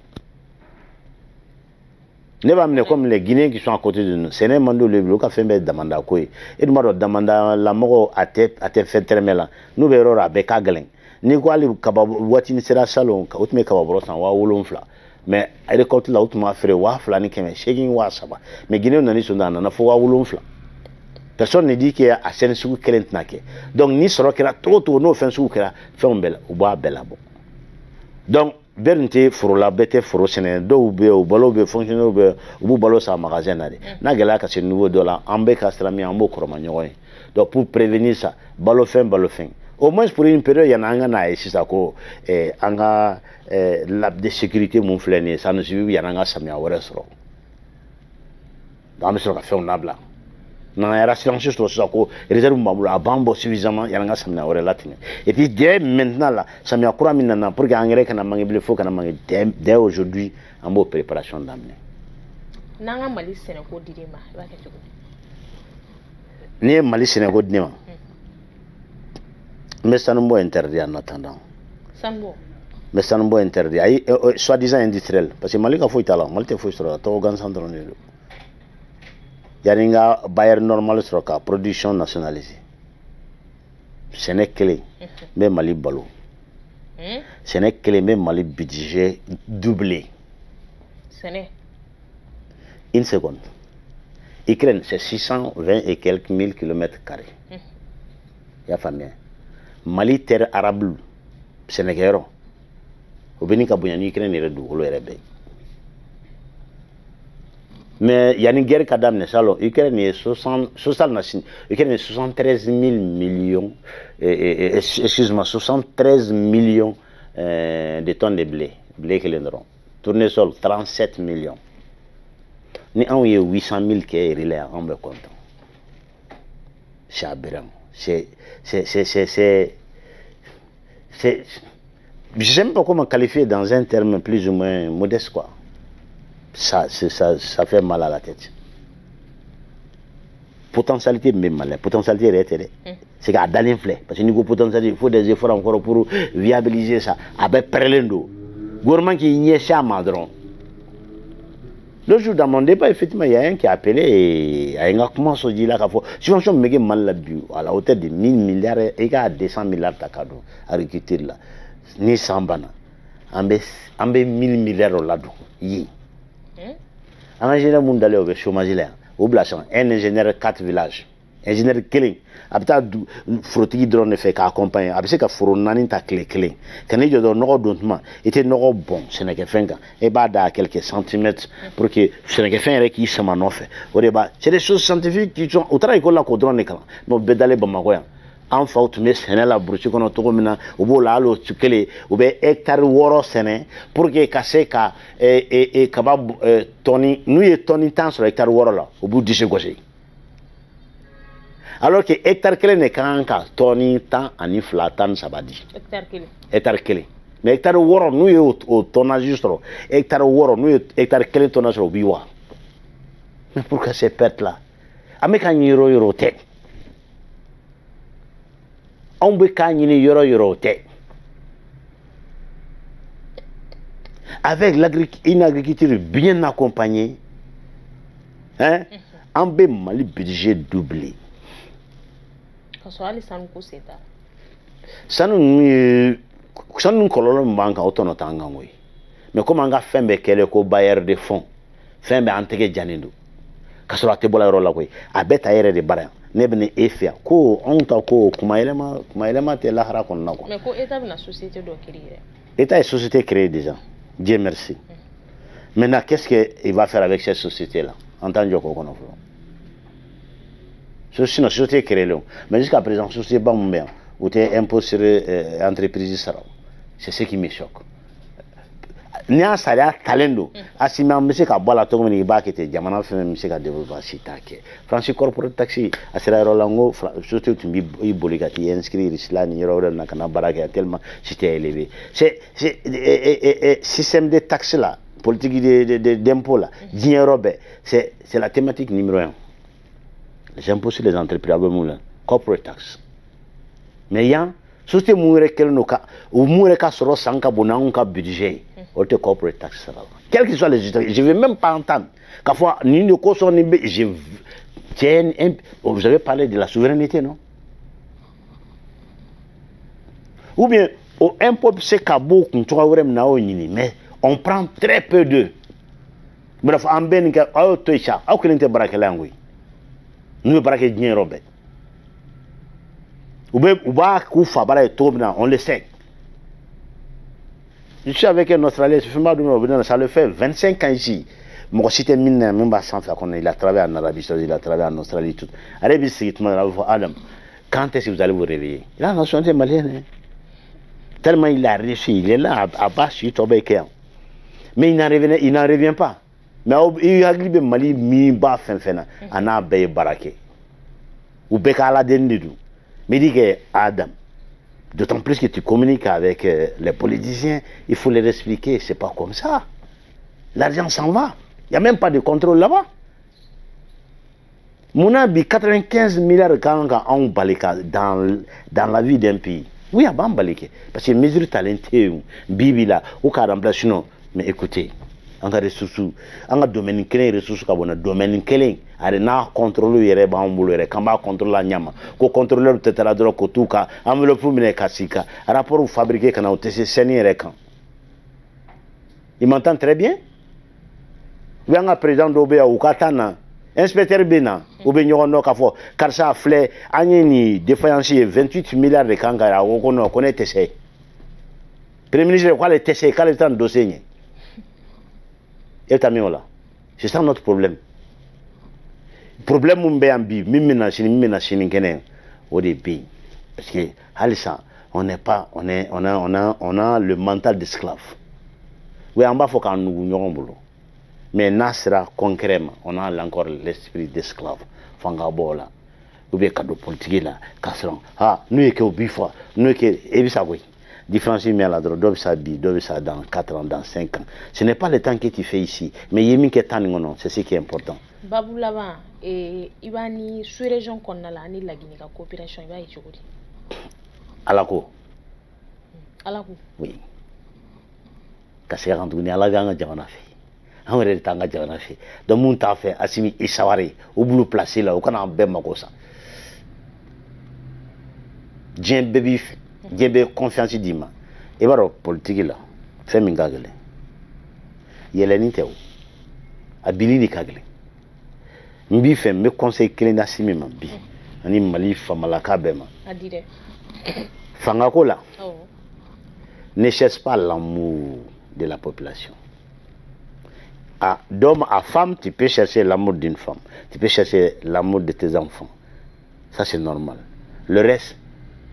ne b'a minɛ comme les Guinéens qui sont à côté de nous sɛnɛ man d'olu bolo u ka fɛn bɛɛ damanda ko ye e dun b'a dɔn damanda lamɔgɔw a tɛ fɛn tɛrɛmɛ la n'u bɛ yɔrɔ o yɔrɔ a bɛɛ ka gɛlɛn n'i ko hali kaba waatini sera salon o tun bɛ kababɔrɔ san 7,000 mais récolte la u tun b'a feere 2,000 ni 800 3,000 mais Guinéens nana sɔn a nana fo 7,000 personne ne dit que a sɛnɛ sugu kelen tɛna kɛ donc ni sɔrɔ kɛra togo togo n'o fɛn sugu kɛra fɛnw bɛɛ la u b'a bɛɛ labɔ donc bɛɛ dun tɛ foro la bɛɛ tɛ foro sɛnɛ dɔw bɛ yen u balo bɛ fonctionnaire bɛ u b'u balo san magasin na de n'a gɛlɛya ka se niveau dɔ la an bɛ ka sira min an b'o kɔrɔma ɲɔgɔn ye donc pour prévenir ça balofɛn au moins pour une période yana an ka n'a ye sisan ko an ka lab de sécurité mun filɛ nin ye ça nous suit yana an ka samiya wɛrɛ sɔrɔ donc an bɛ sɔrɔ ka fɛnw labila n'an yɛrɛ silence sɔrɔ sisan ko réserve b'an bolo a b'an bɔ suffisamment yana an ka samiya wɛrɛ latɛmɛ et puis dès maintenant là samiya kura min nana pour que engrais kana manquer bilen fo kana manquer dès aujourd'hui an b'o préparation daminɛ n'an ka Mali sɛnɛko dir'i ma i b'a kɛ cogo di n'i ye Mali sɛnɛko di ne ma n bɛ sanubɔ interdit en attendant sanubɔ n bɛ sanubɔ interdit ayi soi-disant industriel parce que Mali ka foyi t'a la Mali tɛ foyi sɔrɔ tɔgɔ gansan dɔrɔn de don yani n ka bailleur normal sɔrɔ ka production nationalisée sɛnɛ kelen n bɛ Mali balo sɛnɛ kelen n bɛ Mali budget doublé sɛnɛ une seconde Ukraine c'est 620 et quelques mille kilomètres carrés i y'a faamuya Mali terre arabe sɛnɛkɛyɔrɔ o bɛ ni ka bonya ni Ukraine yɛrɛ dugukolo yɛrɛ bɛɛ mais yani guerre ka daminɛ salon Ukraine ye 73 000 millions excuse-moi 73 millions de tonnes de blé kelen dɔrɔn tournesol 37 millions ni anw ye 800 000 kɛ yɛrɛ la anw bɛ content c'est aberrant c'est je sais même pas comment qualifier dans un terme plus ou moins modeste quoi. Ça fait mal à la tête. Potentialité même mal, potentialité est c'est qu'à d'aller flé parce que niveau potentialité il faut des efforts encore pour viabiliser ça. Avec prélendo, gouvernement qui n'y est pas madron. Le jour dans mon débat effectivement il y a un qui a appelé et a un comment se dit là qu'il faut subvention mais mal la bu à la hauteur de 1000 milliards et à 200 milliards de cadeaux à recruter là. Ni sambana, ambe 1000 milliards là-dedans. Yi. Un ingénieur mondial au chômage là, au Blachon, un ingénieur 4 villages, ingénieur killing, habita frotigi drone ne fait qu'accompagner, habite que fournani ta clé clé, quand il y a de nord d'ontement, était nord bon, ce n'est que fin et bas à quelques centimètres pour que ce n'est que fin qui se manoffe. Au débat, c'est des choses scientifiques qui sont au travail qu'on la codron écran, mais bedale bamagoya. En fa tun bɛ sɛnɛ la burusi kɔnɔ cogo min na u b'o la hali o kelen u bɛ hectare 6 sɛnɛ pour que ka se ka kaba tɔni n'u ye tɔni 10 sɔrɔ hectare 6 la u b'u disi gosi alors que hectare kelen de kan ka tɔni 10 ani 2 13 di hectare kelen mais hectare 6 n'u ye o tonnage sɔrɔ hectare 6 n'u ye hectare kelen tonnage sɔrɔ u b'i wa mais pourquoi ces pertes là an bɛ ka ɲin yɔrɔ tɛ on peut gagner yoro avec une agriculture bien accompagnée, hein, on peut Mali budget doublé. Ça nous colonne banque autonome mais comme on a fait un bailleur de fonds, fait un antégué janendo. Kasola te bola rola koy a beta yere de bara ne bɛ e fɛ yan ko anw ta ko kuma yɛlɛma tɛ lahara kɔnɔna quoi. Mais ko état bɛna société dɔ créer. État est société créée déjà. Dieu merci. Maintenant, qu'est-ce qu'il va faire avec cette société-là en tant que Joko Konoflo? Sinon, société créée. Mais jusqu'à présent, société Bambéen, où tu es impôt sur entreprise, c'est ce qui me choque. Nia Saria Talendo, Asima Messika Bola Tomini Bakete, Yamana Messika Devoba Sitake. Francis Corporate Taxi, Asera Rolango, surtout to be Boligati, inscrit Islan, Yoro Nakana Baraka, tellement c'était élevé. C'est système de taxes là, politique d'impôts là, c'est la thématique numéro 1. Les impôts sur les entreprises, corporate tax. Mais il y a société mourrait qu'elle n'a ou mourrait qu'à se ressentir bon un budget. Ou te corporate tax. Quel que soit les justifications, je ne vais même pas entendre. Qu'à fois, ni ne cause ni vous avez parlé de la souveraineté, non? Ou bien, au impôt, c'est qu'à beaucoup, mais on prend très peu d'eux. Bref, en ben, nous braquer bien Robert. On le sait. Je suis avec un Australien, ça le fait 25 ans ici. Moi, si tu es mine, même pas sans faire qu'on il a travaillé en Arabie Saoudite, il a travaillé en Australie, tout. Arabie Saoudite, Adam, quand est-ce que vous allez vous réveiller? Il a la nationalité malienne. Tellement il a réussi, il est là à bas sur Tobéker. Mais il n'en revient pas. Mais il a glibé Mali, mi bas fin, en a baye baraké. Ou Bekala Dendidou. Mais il dit que Adam. D'autant plus que tu communiques avec les politiciens, il faut leur expliquer, c'est pas comme ça. L'argent s'en va. Il n'y a même pas de contrôle là-bas. Mon abi 95 milliards quand on balika dans la vie d'un pays. Oui, à Bambalike. Parce que mesure talentueux, Bibila, ou Karambla, sinon. Mais écoutez, on a des ressources, on a domaine clé, ressources, on a domaine clé. Arena contrôle yere ba ambulere kamba contrôle la nyama ko contrôleur peut-être la drogue ko tuka enveloppe mine kasika rapport fabriqué kana o tc senior kan il m'entend très bien oui un président d'obé ou katana inspecteur bena ou be nyono ka fo karsa flé anyeni défaillantier 28 milliards de kangara o kono connaît tc premier ministre quoi le tc quand le temps dossier et tamiola c'est ça notre problème. Problème mumbeambi, mimina chini kene, au début. Parce que, Halissa, on a le mental d'esclave. Oui, en bas, il faut qu'on nous boulot. Mais Nasra, concrètement, on a encore l'esprit d'esclave. Fangabola, ou bien cadeau politique là, Kasseron. Ah, nous, qui au bifo, nous, qui est différence mais la drogue, doit ça dans 4 ans, dans 5 ans. Ce n'est pas le temps que tu fais ici, mais il y a non, c'est ce qui est important. Babou Laban, et il va ni sur région qu'on a là, ni la Guinée, la coopération, il va y jouer. Alako. Alako. Oui. Parce que quand on est à la gang, on a fait. On est tanga on a fait. Donc mon t'a fait, assimi et savary, au boulot placé là, au canard bema cosa. J'ai bébé. J'ai confiance d'ima. Et voilà, politique là, c'est min gagle. Yeleni teo. Abili di kagle. Mbi fait me conseil clé na simi mambi. Ani mali famalaka bema. Adire. Fangako là. Oh. Ne cherche pas l'amour de la population. D'homme à femme, tu peux chercher l'amour d'une femme. Tu peux chercher l'amour de tes enfants. Ça c'est normal. Le reste,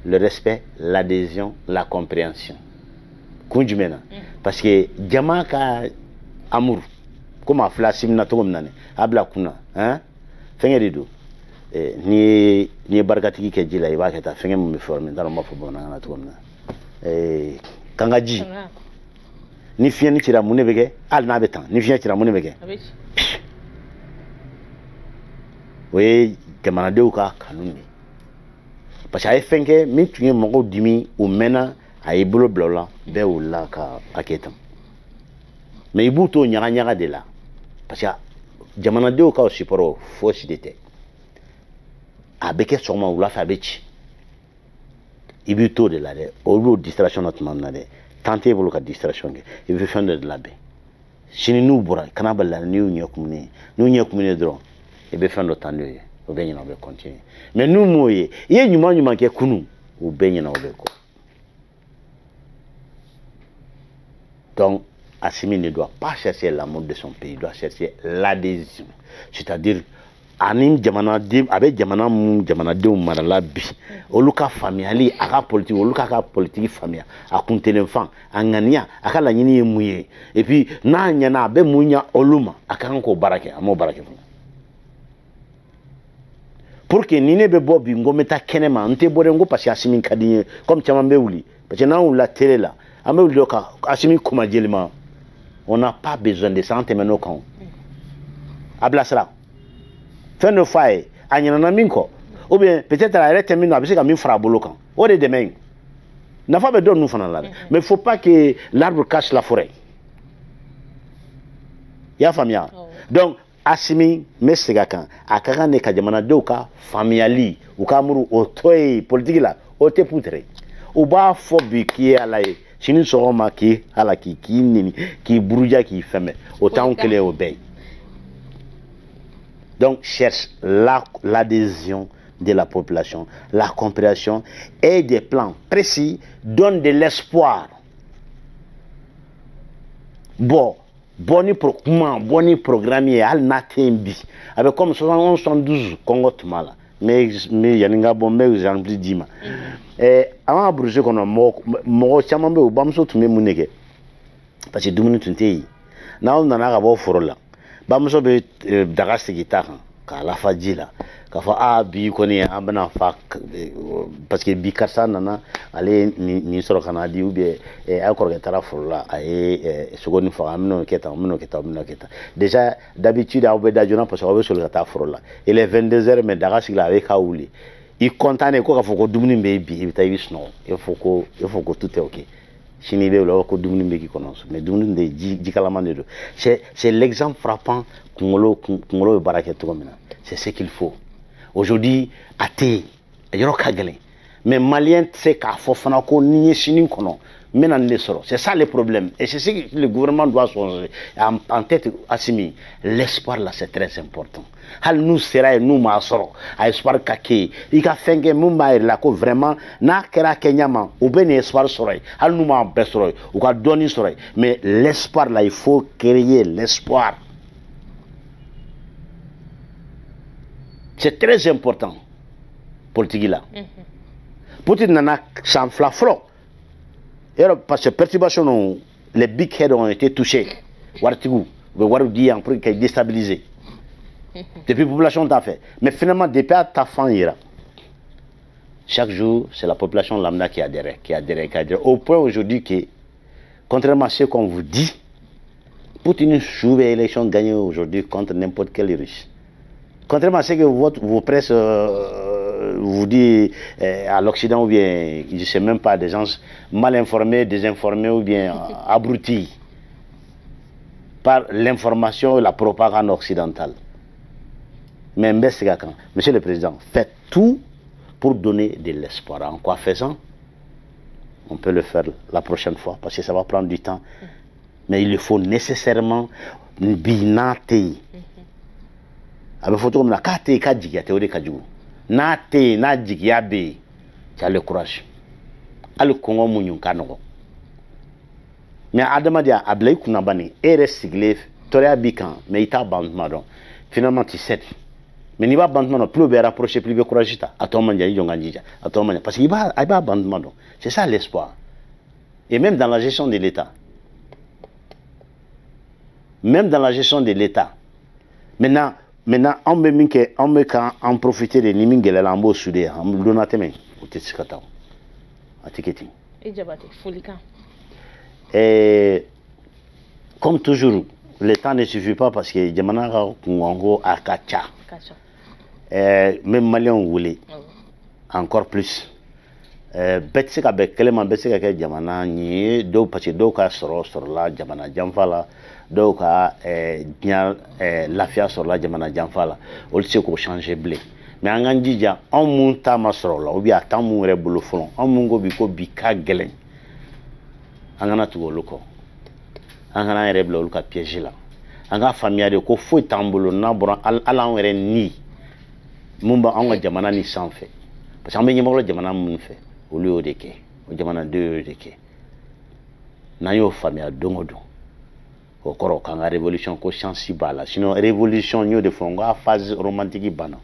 le respect, l'adhésion, la compréhension. Kunjumena. Parce que Djamaka amour, comme Flassim Natomnane, Abla Kuna, hein? Fengerido. Ni Bargatiki Kedjila, il va être fait me former dans le mot pour Natomna. Kangaji. Ni fien ni tira munebege, al nabetan, ni fien tira munebege. Oui, Kamanadeuka Kanuni. Parce que a fait que mi tu es mon dimi ou mena a ibolo blola be ou la ka aketam. Mais il bouto nyanga de là. Parce que jamana de ka aussi pour force d'été. A beke sûrement ou la fabechi. Il buto de là au distraction notre na de. Tenter pour la distraction. Il veut faire de la baie. Si nous bora kanabala nous nyokumni dron. Il veut faire notre temps. o bɛ ɲɛna o bɛ continuer mais n'u m'o ye i ye ɲuman ɲuman kɛ kunu o bɛ ɲɛna o bɛ kɔ donc Assimi ne doit pas chercher l'amour de son pays, il doit chercher l'adhésion. C'est-à-dire, ani jamana dem avec jamana mu jamana dem marala bi olu ka famiyali aka politique olu ka politique famia akuntelen fan angania aka la nyini muye et puis na nyana be munya oluma aka ko barake amo barake pour que ni ne be bobi ngometa kenema nte borengo parce que Assimi kadinye comme chama be wuli parce que na on la télé là ame wuli ka Assimi kuma jelima on n'a pas besoin de ça en nos camps ablasra fin de fois a ɲinana min kɔ ou bien peut-être a yɛrɛ tɛ min na a bɛ se ka min fara a bolo kan o de dɛmɛ in nafa bɛ dɔ ninnu fana la dɛ mais il faut pas que l'arbre cache la forêt i y'a faamuya donc Assimi n bɛ segin a kan a ka kan de ka jamanadenw ka faamuyali u ka muru o to ye politique la o tɛ putere u b'a fɔ bi k'i ye ala ye sini sɔgɔma k'i ala k'i nini k'i buruja k'i fɛn bɛɛ o t'anw kelen ye o bɛɛ ye. Donc, cherche l'adhésion de la population, la compréhension et des plans précis donnent de l'espoir. Bon, boni programme al natembi avec comme 72 Congo Tumala. Mais yaninga bon mais exemple dima. Avant brûler qu'on a mo chama be obamso tume muneke. Parce que 2 minutes nté. Na on nana ka bo forola. Bamuso be daga sigita kan ka la faji la ka fa bi ko ni ambana fa parce que bi karsa nana ale ni soro kana di ube a ko tara fulla ay sogoni fa amno keta déjà d'habitude a be da jona parce que o be so ta fulla il est 22h mais daga sigla avec ka wuli i contane ko ka fo ko dumuni be bi ibita wisno il faut que tout est OK. Mais c'est l'exemple frappant c'est ce qu'il faut. Aujourd'hui, mais Malien c'est qu'à Fofanako ni chini kono. C'est ça le problème. Et c'est ce que le gouvernement doit changer. En tête, Assimi, l'espoir là c'est très important. Hal nous sera nous masoro. A espoir kake. Ika fenge mumba la ko vraiment na kera kenyama. Ou ben espoir soray. Hal nous ma besoroy. Ou ka doni soray. Mais l'espoir là, il faut créer l'espoir. C'est très important. Politique là. Pour nana sans flaflo. Parce que perturbation, les big heads ont été touchés. Wartigou, Waroudi en pour qu'ils déstabilisé. Depuis la population t'a fait. Mais finalement, depuis à ta fin, chaque jour, c'est la population lambda qui adhère. Au point aujourd'hui que, contrairement à ce qu'on vous dit, Poutine joue l'élection gagnée aujourd'hui contre n'importe quel riche. Contrairement à ce que vos presse vous dit à l'Occident ou bien, je ne sais même pas, des gens mal informés, désinformés ou bien abrutis par l'information et la propagande occidentale. Mais Monsieur le Président, faites tout pour donner de l'espoir. En quoi faisant? On peut le faire la prochaine fois parce que ça va prendre du temps. Mais il faut nécessairement une binate. Avec photo comme la carte kadjia théorie kadjou. Nate na jigiabe. Tu as le courage. Al Congo munyu kanoko. Mais Adama dia ablay kunabani ere sigle toria bikan mais ita bandement donc finalement tu sais. Mais ni ba bandement plus be rapprocher plus be courage ta atoma dia jonganjija atoma parce qu'il va bandement donc c'est ça l'espoir. Et même dans la gestion de l'État. Même dans la gestion de l'État. Maintenant, on me quand en profiter de l'imingé lambo sudé, on me donne à temer, au tessikata, à ticketing. Et comme toujours, le temps ne suffit pas parce que Djamanara Kungo a Kacha. Même Malion voulait encore plus. Betsika avec Clément Betsika avec Djamana, ni deux parce que deux cas sur la Djamana Djamfala. Donc, l'affaire sur la Djamana Djamfala, on sait qu'on change blé. Mais en Gandija, on monte à Masrola, ou bien à Tamoure Boulofon, on mongo biko bika gelen. En Gana tout loco. En Gana reblo loca piège là. En Gana famille de ko fouet tambolo, n'abron allant ni. mun ba an ka jamana ni sanfɛ parce que an bɛ ɲɛmɔgɔ jamana minnu fɛ olu y'o de kɛ o jamanadenw y'o de kɛ n'an y'o faamuya don o don o kɔrɔ k'an ka révolution ko chance b'a la sinon révolution n y'o de fɔ n ko a phase romantique banna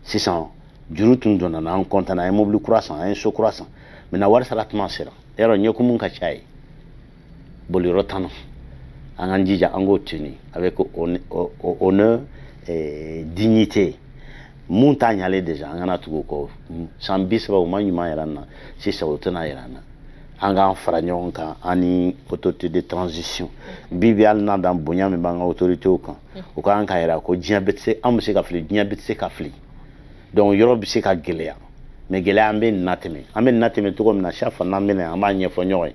sisan juru tun donna na an content an ye mobile kura san an ye so kura san maintenant wari sara tuma sera yɔrɔ ɲɛkumu ka ca ye boliyɔrɔ tan na an k'an jija an k'o tenu avec honneur dignité mun t'a ɲalen déjà an kana tugu o kɔ san 30 u ma ɲuman yɛrɛ an na sisan o tɛna yɛrɛ an na an k'an fara ɲɔgɔn kan an ni autorité de transition bi hali n'a dan bonya min b'an ka autoritéw kan o k'an ka yɛrɛ ko diɲɛ bɛɛ tɛ se an bɛ se ka fili diɲɛ bɛɛ tɛ se ka fili donc yɔrɔ bɛ se ka gɛlɛya mais gɛlɛya an bɛ nin natɛmɛ cogo min na chaque fois n'an bɛ na an b'a ɲɛfɔ ɲɔgɔn ye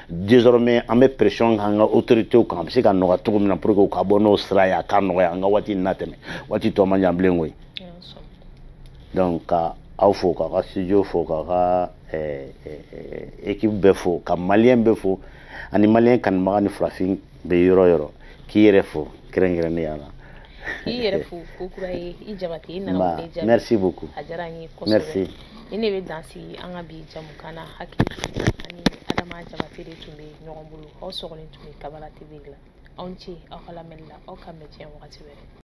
désormais an bɛ pression k'an ka autoritéw kan a bɛ se ka nɔgɔya cogo min na pour que u ka bɔ n'o sira ye a ka nɔgɔya an ka waati natɛmɛ waati tɔ man jan bilen koyi donc ka aw fo k'a ka studio fo k'a ka équipe bɛɛ fo ka maliyɛn bɛɛ fo ani maliyɛn kanubaga ni farafin bɛ yɔrɔ yɔrɔ k'i yɛrɛ fo kɛrɛnkɛrɛnnenya la. k'i yɛrɛ fo Kokura ye i Jabate i nana o de jaabi merci beaucoup a diyara n ye merci kosɛbɛ ni ne bɛ dan sigi an ka bi jamukan na hakili ani Adama Jabate de tun bɛ ɲɔgɔn bolo aw sɔgɔlen tun bɛ Kabala TV la aw ni ce aw ka lamɛnni la aw ka mɛn diɲɛ wagati wɛrɛ.